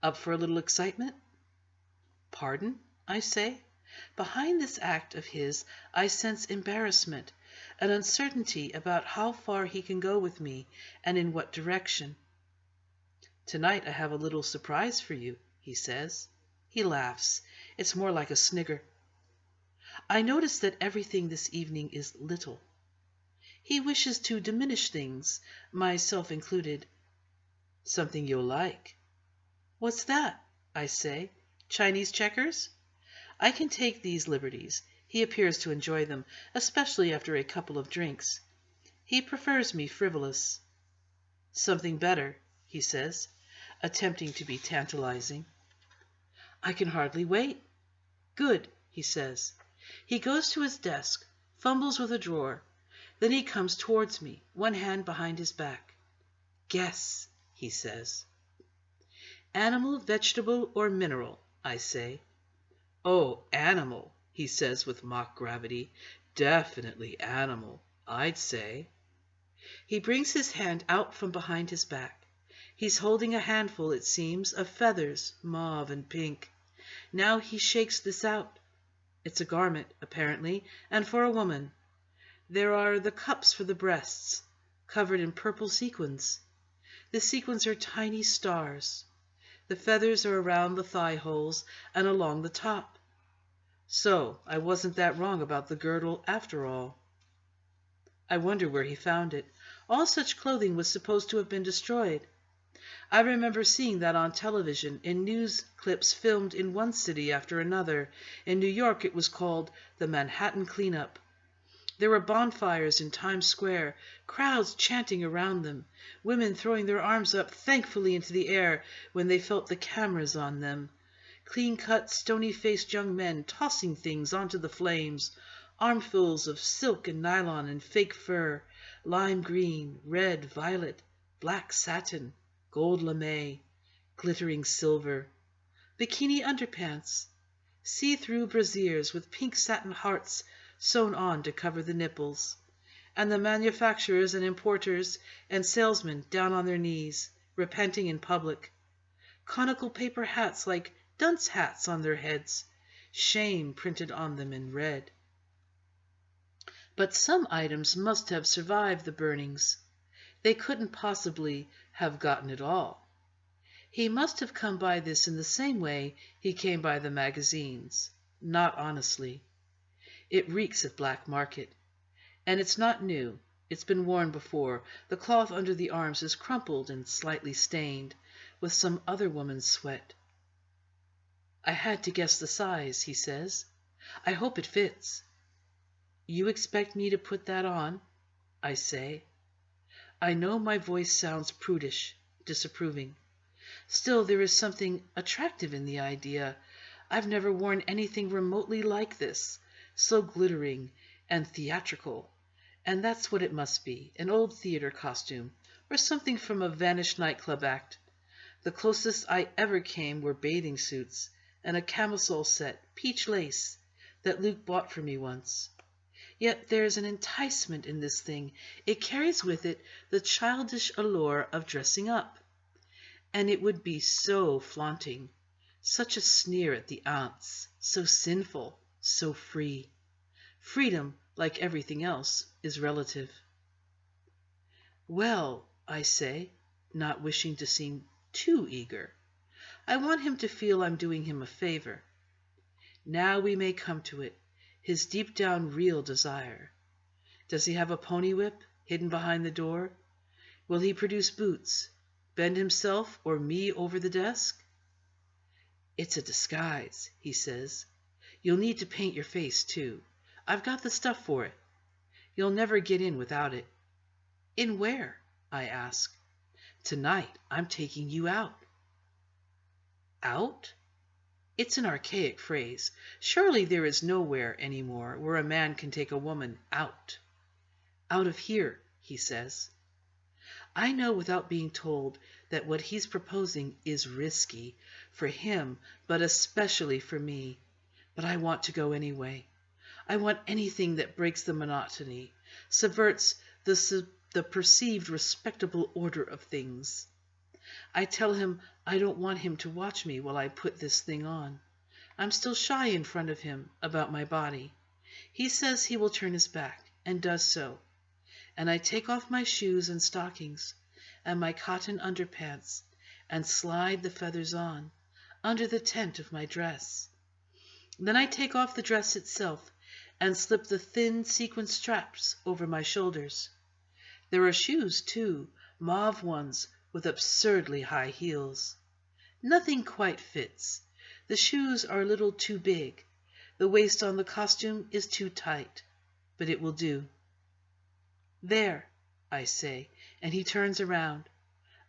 "Up for a little excitement?" "Pardon?" I say. Behind this act of his I sense embarrassment, an uncertainty about how far he can go with me and in what direction. "Tonight I have a little surprise for you," he says. He laughs. It's more like a snigger. I notice that everything this evening is little. He wishes to diminish things, myself included. "Something you'll like." "What's that?" I say. "Chinese checkers?" I can take these liberties. He appears to enjoy them, especially after a couple of drinks. He prefers me frivolous. "Something better," he says, attempting to be tantalizing. I can hardly wait. "Good," he says. He goes to his desk, fumbles with a drawer. Then he comes towards me, one hand behind his back. "Guess," he says. "Animal, vegetable, or mineral?" I say. "Oh, animal," he says with mock gravity. "Definitely animal, I'd say." He brings his hand out from behind his back. He's holding a handful, it seems, of feathers, mauve and pink. Now he shakes this out. It's a garment, apparently, and for a woman. There are the cups for the breasts, covered in purple sequins. The sequins are tiny stars. The feathers are around the thigh holes and along the top. So I wasn't that wrong about the girdle after all. I wonder where he found it. All such clothing was supposed to have been destroyed. I remember seeing that on television, in news clips filmed in one city after another. In New York it was called the Manhattan Cleanup. There were bonfires in Times Square, crowds chanting around them, women throwing their arms up thankfully into the air when they felt the cameras on them, clean-cut, stony-faced young men tossing things onto the flames, armfuls of silk and nylon and fake fur, lime green, red, violet, black satin, gold lame, glittering silver, bikini underpants, see-through brasiers with pink satin hearts sewn on to cover the nipples, and the manufacturers and importers and salesmen down on their knees, repenting in public, conical paper hats like dunce hats on their heads, shame printed on them in red. But some items must have survived the burnings. They couldn't possibly have gotten it all. He must have come by this in the same way he came by the magazines, not honestly. It reeks of black market. And it's not new. It's been worn before. The cloth under the arms is crumpled and slightly stained with some other woman's sweat. I had to guess the size, he says. I hope it fits. You expect me to put that on? I say. I know my voice sounds prudish, disapproving. Still, there is something attractive in the idea. I've never worn anything remotely like this, so glittering and theatrical. And that's what it must be, an old theater costume, or something from a vanished nightclub act. The closest I ever came were bathing suits and a camisole set, peach lace, that Luke bought for me once. Yet there's an enticement in this thing. It carries with it the childish allure of dressing up. And it would be so flaunting, such a sneer at the aunts, so sinful, so free. Freedom, like everything else, is relative. Well, I say, not wishing to seem too eager. I want him to feel I'm doing him a favor. Now we may come to it, his deep down real desire. Does he have a pony whip hidden behind the door? Will he produce boots, bend himself or me over the desk? It's a disguise, he says. You'll need to paint your face, too. I've got the stuff for it. You'll never get in without it. In where? I ask. Tonight, I'm taking you out. Out? It's an archaic phrase. Surely there is nowhere anymore where a man can take a woman out. Out of here, he says. I know without being told that what he's proposing is risky for him, but especially for me. But I want to go anyway. I want anything that breaks the monotony, subverts the perceived respectable order of things. I tell him I don't want him to watch me while I put this thing on. I'm still shy in front of him about my body. He says he will turn his back, and does so. And I take off my shoes and stockings, and my cotton underpants, and slide the feathers on, under the tent of my dress. Then I take off the dress itself, and slip the thin sequin straps over my shoulders. There are shoes, too, mauve ones with absurdly high heels. Nothing quite fits. The shoes are a little too big. The waist on the costume is too tight, but it will do. There, I say, and he turns around.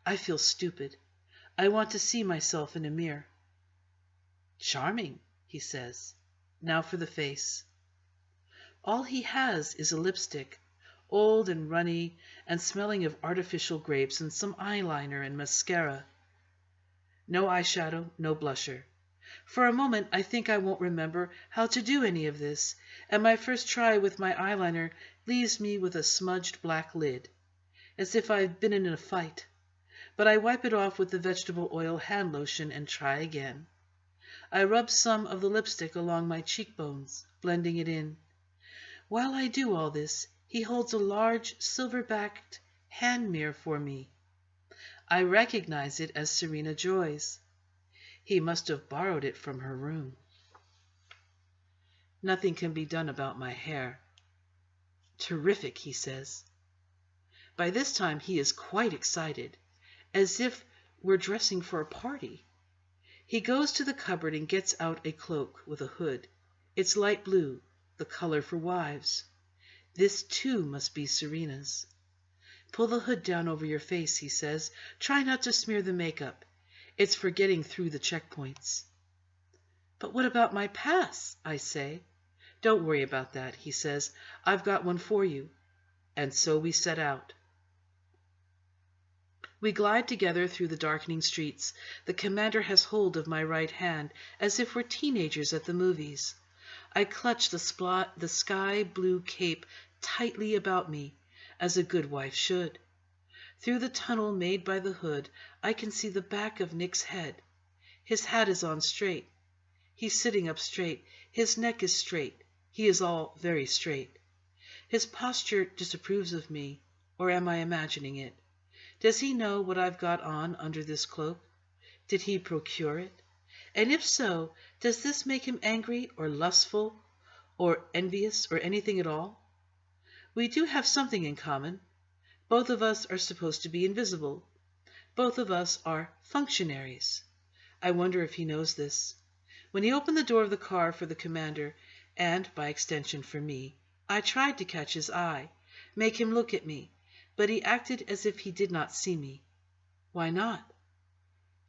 I feel stupid. I want to see myself in a mirror. Charming, he says. Now for the face. All he has is a lipstick, old and runny and smelling of artificial grapes, and some eyeliner and mascara. No eyeshadow, no blusher. For a moment I think I won't remember how to do any of this, and my first try with my eyeliner leaves me with a smudged black lid, as if I've been in a fight. But I wipe it off with the vegetable oil hand lotion and try again. I rub some of the lipstick along my cheekbones, blending it in. While I do all this, he holds a large silver-backed hand mirror for me. I recognize it as Serena Joy's. He must have borrowed it from her room. Nothing can be done about my hair. Terrific, he says. By this time he is quite excited, as if we're dressing for a party. He goes to the cupboard and gets out a cloak with a hood. It's light blue, the color for wives. This, too, must be Serena's. Pull the hood down over your face, he says. Try not to smear the makeup. It's for getting through the checkpoints. But what about my pass? I say. Don't worry about that, he says. I've got one for you. And so we set out. We glide together through the darkening streets. The commander has hold of my right hand, as if we're teenagers at the movies. I clutch the sky-blue cape tightly about me, as a good wife should. Through the tunnel made by the hood, I can see the back of Nick's head. His hat is on straight. He's sitting up straight. His neck is straight. He is all very straight. His posture disapproves of me, or am I imagining it? Does he know what I've got on under this cloak? Did he procure it? And if so, does this make him angry or lustful or envious or anything at all? We do have something in common. Both of us are supposed to be invisible. Both of us are functionaries. I wonder if he knows this. When he opened the door of the car for the commander, and, by extension, for me, I tried to catch his eye, make him look at me, but he acted as if he did not see me. Why not?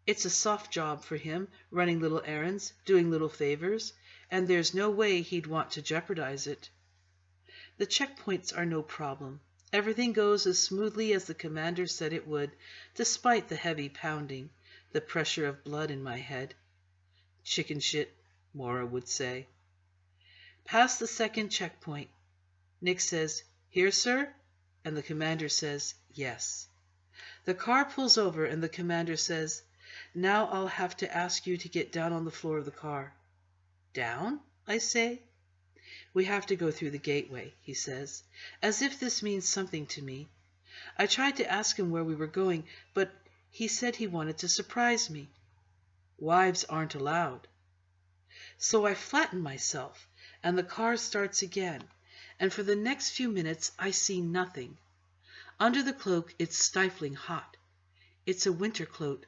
It's a soft job for him, running little errands, doing little favors, and there's no way he'd want to jeopardize it. The checkpoints are no problem. Everything goes as smoothly as the commander said it would, despite the heavy pounding, the pressure of blood in my head. Chicken shit, Maura would say. Past the second checkpoint, Nick says, "Here, sir?" And the commander says, "Yes." The car pulls over and the commander says, "Now I'll have to ask you to get down on the floor of the car." "Down?" I say. "We have to go through the gateway," he says, as if this means something to me. I tried to ask him where we were going, but he said he wanted to surprise me. Wives aren't allowed. So I flatten myself, and the car starts again, and for the next few minutes I see nothing. Under the cloak it's stifling hot. It's a winter cloak,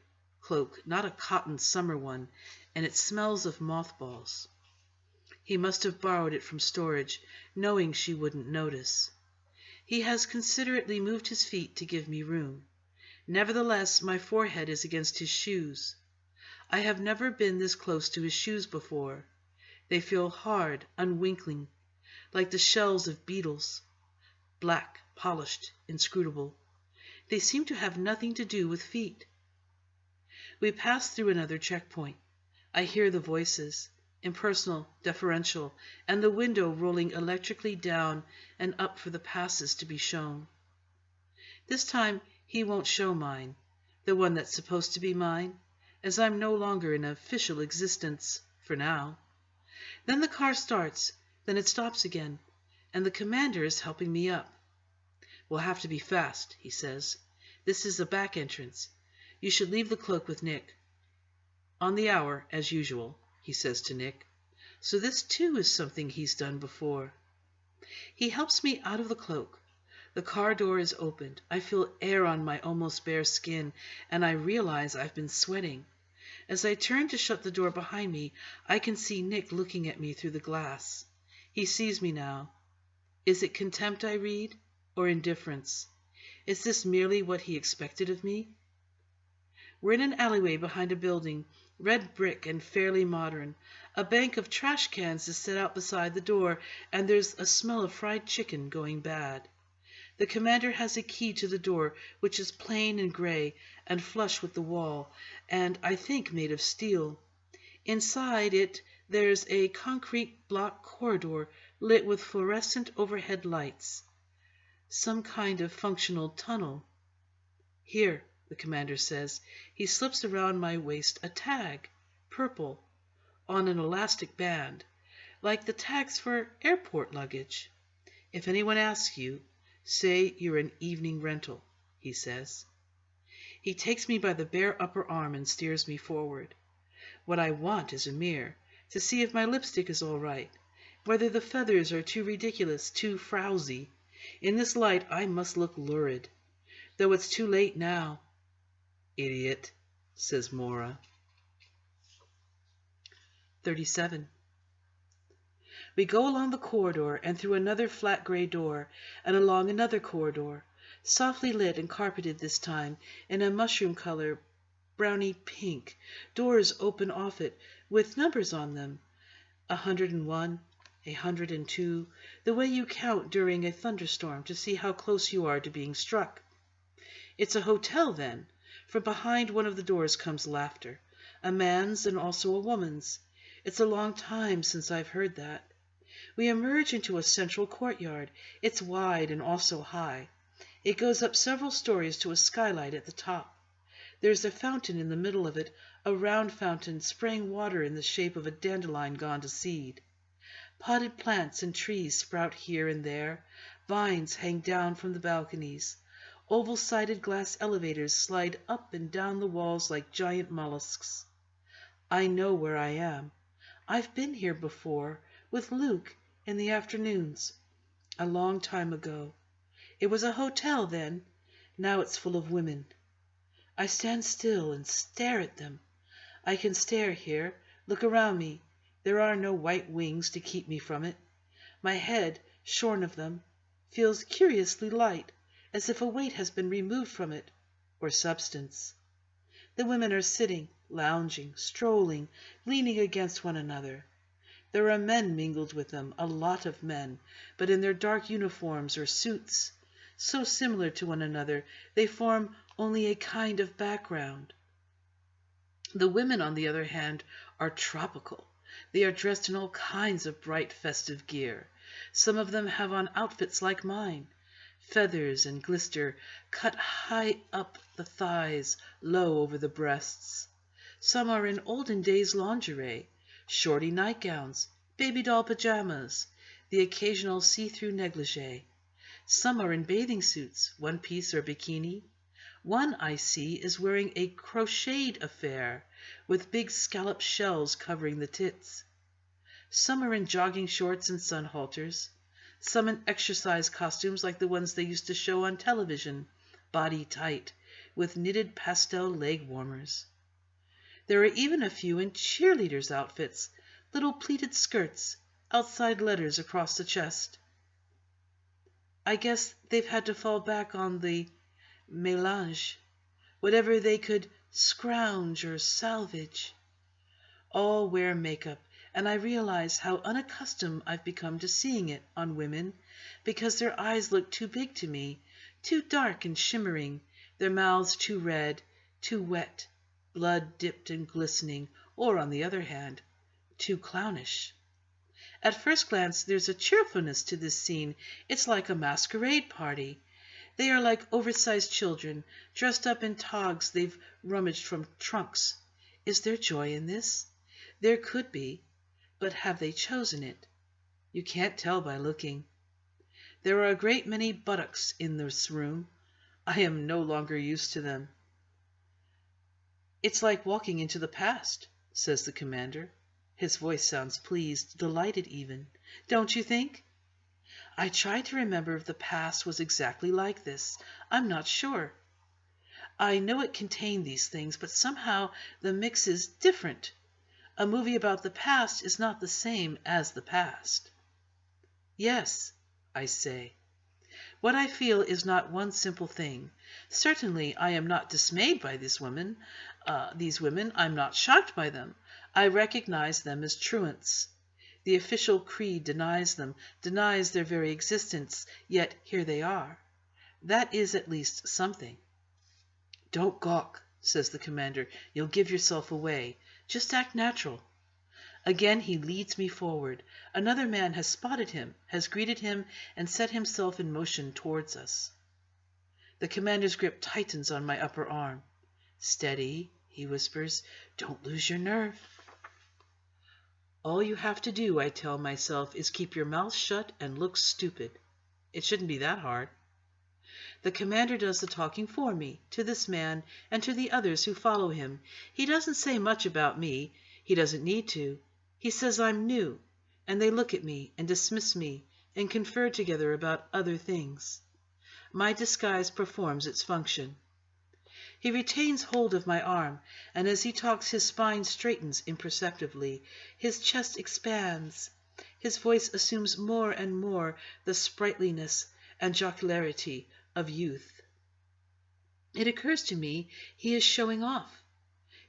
not a cotton summer one, and it smells of mothballs. He must have borrowed it from storage, knowing she wouldn't notice. He has considerately moved his feet to give me room. Nevertheless, my forehead is against his shoes. I have never been this close to his shoes before. They feel hard, unwinkling, like the shells of beetles. Black, polished, inscrutable. They seem to have nothing to do with feet. We pass through another checkpoint. I hear the voices, impersonal, deferential, and the window rolling electrically down and up for the passes to be shown. This time he won't show mine, the one that's supposed to be mine, as I'm no longer in official existence, for now. Then the car starts, then it stops again, and the commander is helping me up. "We'll have to be fast," he says. "This is a back entrance. You should leave the cloak with Nick." "On the hour, as usual," he says to Nick. So this too is something he's done before. He helps me out of the cloak. The car door is opened. I feel air on my almost bare skin, and I realize I've been sweating. As I turn to shut the door behind me, I can see Nick looking at me through the glass. He sees me now. Is it contempt I read, or indifference? Is this merely what he expected of me? We're in an alleyway behind a building, red brick and fairly modern. A bank of trash cans is set out beside the door, and there's a smell of fried chicken going bad. The commander has a key to the door, which is plain and gray and flush with the wall, and I think made of steel. Inside it, there's a concrete block corridor lit with fluorescent overhead lights. Some kind of functional tunnel. "Here," the commander says. He slips around my waist a tag, purple, on an elastic band, like the tags for airport luggage. "If anyone asks you, say you're an evening rental," he says. He takes me by the bare upper arm and steers me forward. What I want is a mirror, to see if my lipstick is all right, whether the feathers are too ridiculous, too frowsy. In this light I must look lurid, though it's too late now. "Idiot," says Maura. 37. We go along the corridor and through another flat gray door and along another corridor, softly lit and carpeted this time in a mushroom color, browny pink. Doors open off it with numbers on them. 101, 102, the way you count during a thunderstorm to see how close you are to being struck. It's a hotel then, for behind one of the doors comes laughter, a man's and also a woman's. It's a long time since I've heard that. We emerge into a central courtyard. It's wide and also high. It goes up several stories to a skylight at the top. There's a fountain in the middle of it, a round fountain spraying water in the shape of a dandelion gone to seed. Potted plants and trees sprout here and there. Vines hang down from the balconies. Oval-sided glass elevators slide up and down the walls like giant mollusks. I know where I am. I've been here before, with Luke, in the afternoons. A long time ago. It was a hotel then. Now it's full of women. I stand still and stare at them. I can stare here, Look around me. There are no white wings to keep me from it. My head, shorn of them, feels curiously light, as if a weight has been removed from it, or substance. The women are sitting, lounging, strolling, leaning against one another. There are men mingled with them, a lot of men, but in their dark uniforms or suits, so similar to one another they form only a kind of background. The women, on the other hand, are tropical. They are dressed in all kinds of bright festive gear. Some of them have on outfits like mine. Feathers and glister cut high up the thighs, low over the breasts. Some are in olden days lingerie, shorty nightgowns, baby doll pajamas, the occasional see-through negligee. Some are in bathing suits, one-piece or bikini. One, I see, is wearing a crocheted affair with big scallop shells covering the tits. Some are in jogging shorts and sun halters. Some in exercise costumes like the ones they used to show on television, body tight, with knitted pastel leg warmers. There are even a few in cheerleaders' outfits, little pleated skirts, outside letters across the chest. I guess they've had to fall back on the mélange, whatever they could scrounge or salvage. All wear makeup, and I realize how unaccustomed I've become to seeing it on women, because their eyes look too big to me, too dark and shimmering, their mouths too red, too wet, blood dipped and glistening, or, on the other hand, too clownish. At first glance, there's a cheerfulness to this scene. It's like a masquerade party. They are like oversized children, dressed up in togs they've rummaged from trunks. Is there joy in this? There could be, but have they chosen it? You can't tell by looking. There are a great many buttocks in this room. I am no longer used to them. It's like walking into the past, says the commander. His voice sounds pleased, delighted even. Don't you think? I try to remember if the past was exactly like this. I'm not sure. I know it contained these things, but somehow the mix is different. A movie about the past is not the same as the past. Yes, I say. What I feel is not one simple thing. Certainly I am not dismayed by these women. I'm not shocked by them. I recognize them as truants. The official creed denies them, denies their very existence, yet here they are. That is at least something. Don't gawk, says the commander. You'll give yourself away. Just act natural. Again he leads me forward. Another man has spotted him, has greeted him, and set himself in motion towards us. The commander's grip tightens on my upper arm. Steady, he whispers. Don't lose your nerve. All you have to do, I tell myself, is keep your mouth shut and look stupid. It shouldn't be that hard. The commander does the talking for me, to this man, and to the others who follow him. He doesn't say much about me. He doesn't need to. He says I'm new, and they look at me and dismiss me and confer together about other things. My disguise performs its function. He retains hold of my arm, and as he talks his spine straightens imperceptibly, his chest expands, his voice assumes more and more the sprightliness and jocularity of youth. It occurs to me he is showing off.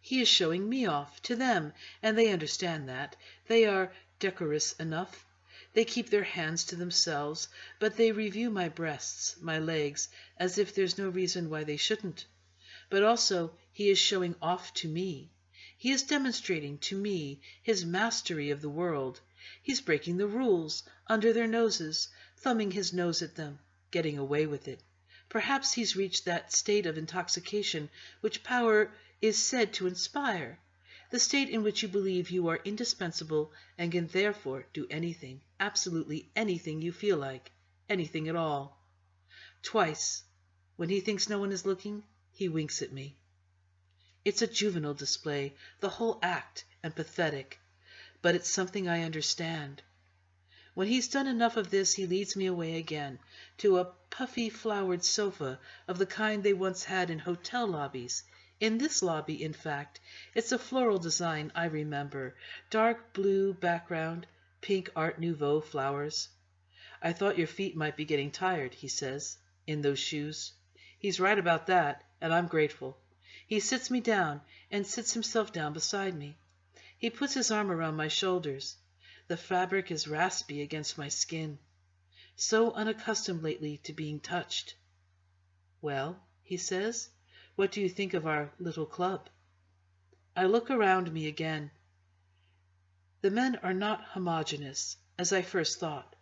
He is showing me off to them, and they understand that. They are decorous enough. They keep their hands to themselves, but they review my breasts, my legs, as if there's no reason why they shouldn't. But also he is showing off to me. He is demonstrating to me his mastery of the world. He's breaking the rules under their noses, thumbing his nose at them, getting away with it. Perhaps he's reached that state of intoxication which power is said to inspire, the state in which you believe you are indispensable and can therefore do anything, absolutely anything you feel like, anything at all. Twice, when he thinks no one is looking, he winks at me. It's a juvenile display, the whole act, and pathetic, but it's something I understand. When he's done enough of this, he leads me away again to a puffy flowered sofa of the kind they once had in hotel lobbies, In this lobby, in fact, it's a floral design I remember. Dark blue background, pink Art Nouveau flowers. I thought your feet might be getting tired, he says, in those shoes. He's right about that, and I'm grateful. He sits me down and sits himself down beside me. He puts his arm around my shoulders. The fabric is raspy against my skin. So unaccustomed lately to being touched. Well, he says, what do you think of our little club? I look around me again. The men are not homogeneous, as I first thought.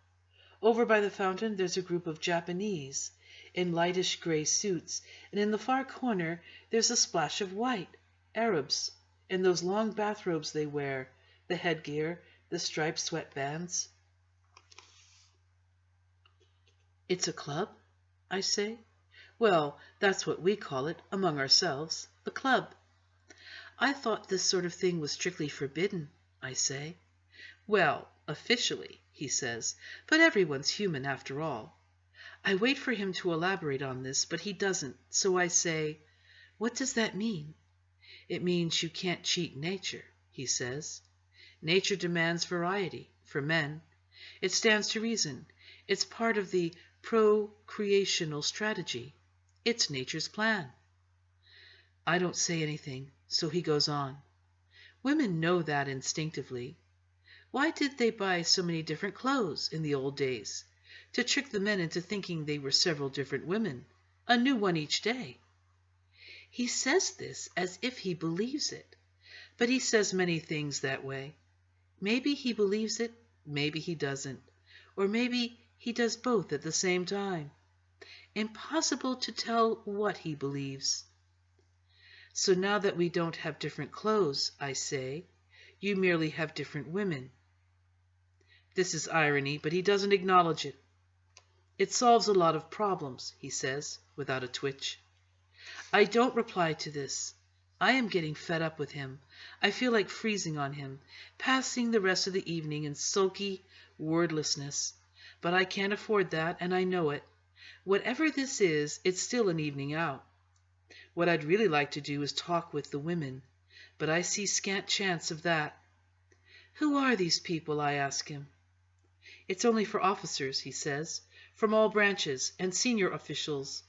Over by the fountain there's a group of Japanese in lightish gray suits, and in the far corner there's a splash of white, Arabs, in those long bathrobes they wear, the headgear, the striped sweatbands. It's a club, I say. Well, that's what we call it, among ourselves, a club. I thought this sort of thing was strictly forbidden, I say. Well, officially, he says, but everyone's human after all. I wait for him to elaborate on this, but he doesn't, so I say, what does that mean? It means you can't cheat nature, he says. Nature demands variety, for men. It stands to reason. It's part of the procreational strategy. It's nature's plan. I don't say anything, so he goes on. Women know that instinctively. Why did they buy so many different clothes in the old days? To trick the men into thinking they were several different women, a new one each day. He says this as if he believes it, but he says many things that way. Maybe he believes it, maybe he doesn't, or maybe he does both at the same time. Impossible to tell what he believes. So now that we don't have different clothes, I say, you merely have different women. This is irony, but he doesn't acknowledge it. It solves a lot of problems, he says, without a twitch. I don't reply to this. I am getting fed up with him. I feel like freezing on him, passing the rest of the evening in sulky wordlessness. But I can't afford that, and I know it. Whatever this is, it's still an evening out. What I'd really like to do is talk with the women, but I see scant chance of that. Who are these people, I ask him. It's only for officers, he says, from all branches, and senior officials,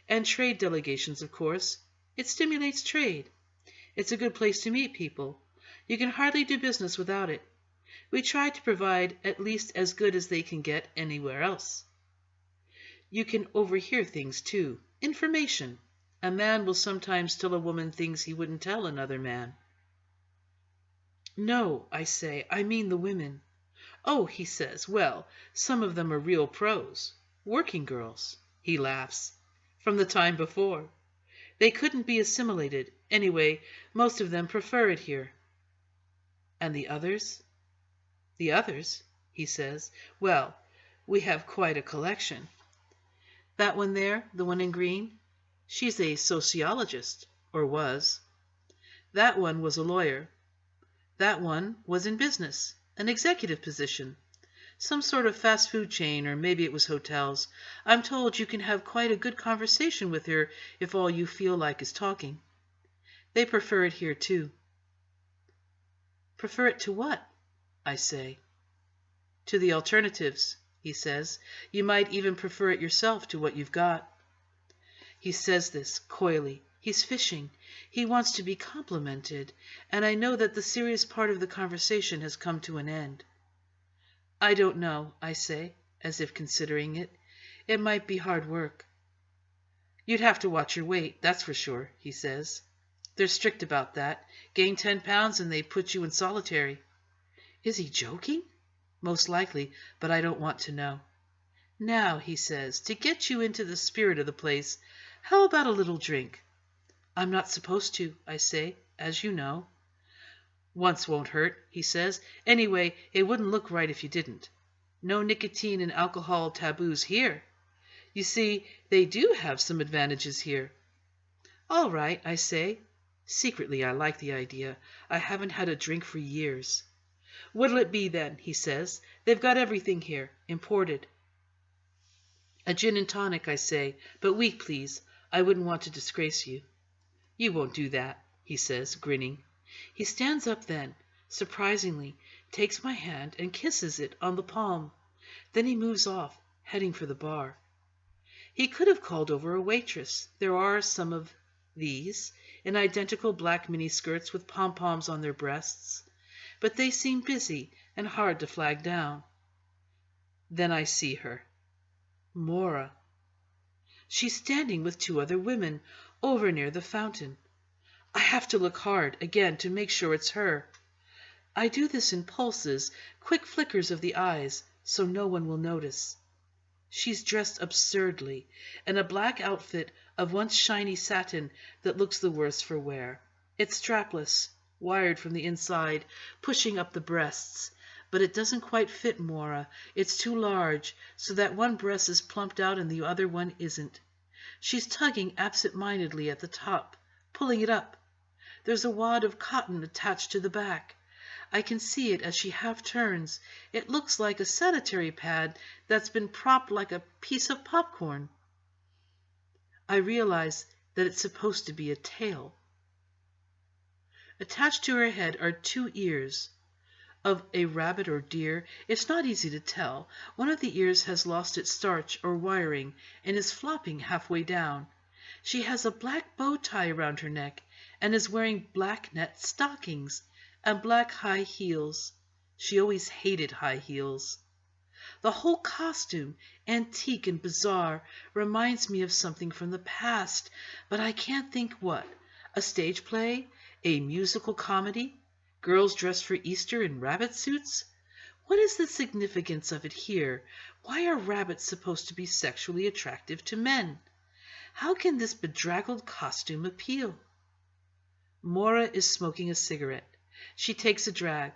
and trade delegations, of course. It stimulates trade. It's a good place to meet people. You can hardly do business without it. We try to provide at least as good as they can get anywhere else. You can overhear things, too. Information. A man will sometimes tell a woman things he wouldn't tell another man. No, I say, I mean the women. Oh, he says, well, some of them are real pros. Working girls. He laughs. From the time before. They couldn't be assimilated. Anyway, most of them prefer it here. And the others? The others, he says, well, we have quite a collection. That one there, the one in green, she's a sociologist, or was. That one was a lawyer. That one was in business, an executive position. Some sort of fast food chain, or maybe it was hotels. I'm told you can have quite a good conversation with her if all you feel like is talking. They prefer it here, too. Prefer it to what? I say. To the alternatives, he says. You might even prefer it yourself to what you've got. He says this coyly. He's fishing. He wants to be complimented, and I know that the serious part of the conversation has come to an end. I don't know, I say, as if considering it. It might be hard work. You'd have to watch your weight, that's for sure, he says. They're strict about that. Gain 10 pounds and they put you in solitary. Is he joking? Most likely, but I don't want to know. Now, he says, to get you into the spirit of the place, how about a little drink? I'm not supposed to, I say, as you know. Once won't hurt, he says. Anyway, it wouldn't look right if you didn't. No nicotine and alcohol taboos here. You see, they do have some advantages here. All right, I say. Secretly, I like the idea. I haven't had a drink for years. What'll it be then, he says. They've got everything here, imported. A gin and tonic, I say, but weak, please. I wouldn't want to disgrace you. "You won't do that," he says, grinning. He stands up then, surprisingly, takes my hand and kisses it on the palm. Then he moves off, heading for the bar. He could have called over a waitress. There are some of these, in identical black miniskirts with pom-poms on their breasts. But they seem busy and hard to flag down. Then I see her. Mora. She's standing with 2 other women over near the fountain. I have to look hard again to make sure it's her. I do this in pulses, quick flickers of the eyes, so no one will notice. She's dressed absurdly, in a black outfit of once shiny satin that looks the worse for wear. It's strapless, wired from the inside, pushing up the breasts, but it doesn't quite fit Mora. It's too large, so that one breast is plumped out and the other one isn't. She's tugging absent-mindedly at the top, pulling it up. There's a wad of cotton attached to the back. I can see it as she half turns. It looks like a sanitary pad that's been propped like a piece of popcorn. I realize that it's supposed to be a tail. Attached to her head are 2 ears. Of a rabbit or deer, it's not easy to tell. One of the ears has lost its starch or wiring and is flopping halfway down. She has a black bow tie around her neck and is wearing black net stockings and black high heels. She always hated high heels. The whole costume, antique and bizarre, reminds me of something from the past, but I can't think what. A stage play? A musical comedy? Girls dressed for Easter in rabbit suits? What is the significance of it here? Why are rabbits supposed to be sexually attractive to men? How can this bedraggled costume appeal? Mora is smoking a cigarette. She takes a drag,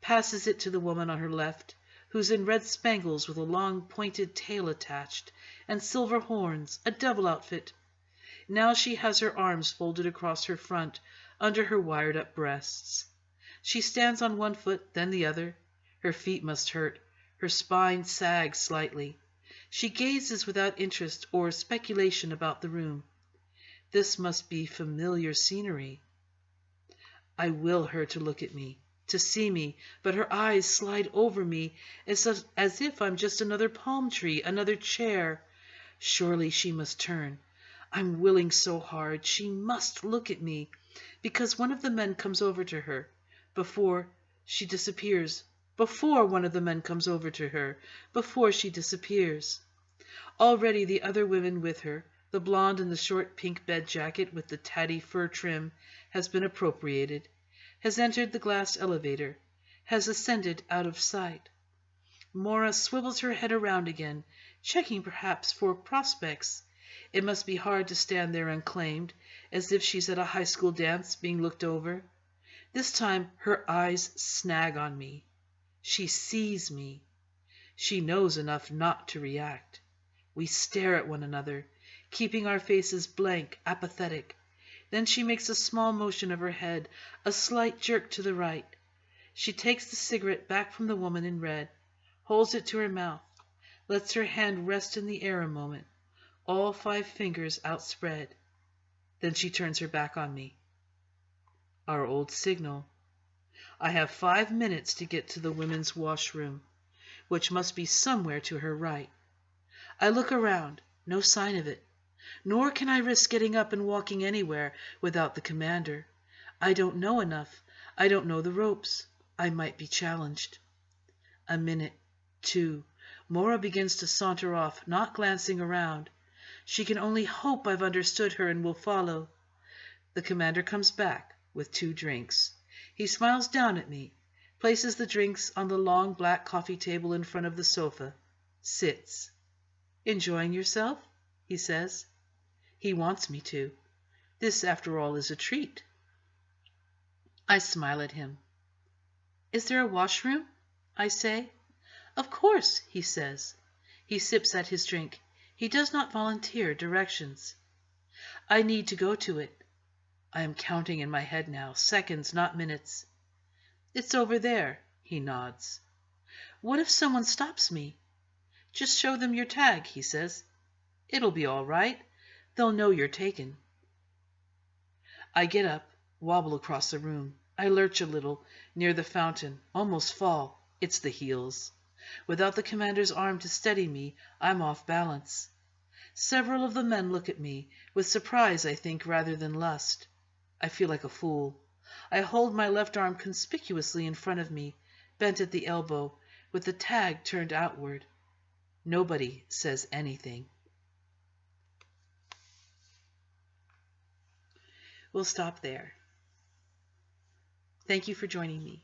passes it to the woman on her left, who's in red spangles with a long pointed tail attached, and silver horns, a double outfit. Now she has her arms folded across her front, under her wired-up breasts. She stands on one foot, then the other. Her feet must hurt. Her spine sags slightly. She gazes without interest or speculation about the room. This must be familiar scenery. I will her to look at me, to see me, but her eyes slide over me as if I'm just another palm tree, another chair. Surely she must turn. I'm willing so hard. She must look at me, because one of the men comes over to her. Before she disappears. Before one of the men comes over to her. Before she disappears. Already the other women with her, the blonde in the short pink bed jacket with the tatty fur trim, has been appropriated, has entered the glass elevator, has ascended out of sight. Mora swivels her head around again, checking perhaps for prospects. It must be hard to stand there unclaimed, as if she's at a high school dance being looked over. This time her eyes snag on me. She sees me. She knows enough not to react. We stare at one another, keeping our faces blank, apathetic. Then she makes a small motion of her head, a slight jerk to the right. She takes the cigarette back from the woman in red, holds it to her mouth, lets her hand rest in the air a moment, all 5 fingers outspread. Then she turns her back on me. Our old signal. I have 5 minutes to get to the women's washroom, which must be somewhere to her right. I look around, no sign of it. Nor can I risk getting up and walking anywhere without the commander. I don't know enough. I don't know the ropes. I might be challenged. A minute, 2. Mora begins to saunter off, not glancing around. She can only hope I've understood her and will follow. The commander comes back with 2 drinks. He smiles down at me, places the drinks on the long black coffee table in front of the sofa, sits. "Enjoying yourself?" he says. He wants me to. This, after all, is a treat. I smile at him. "Is there a washroom?" I say. "Of course," he says. He sips at his drink. He does not volunteer directions. I need to go to it. I am counting in my head now, seconds, not minutes. "It's over there," he nods. "What if someone stops me?" "Just show them your tag," he says. "It'll be all right. They'll know you're taken." I get up, wobble across the room. I lurch a little, near the fountain, almost fall. It's the heels. Without the commander's arm to steady me, I'm off balance. Several of the men look at me, with surprise, I think, rather than lust. I feel like a fool. I hold my left arm conspicuously in front of me, bent at the elbow, with the tag turned outward. Nobody says anything. We'll stop there. Thank you for joining me.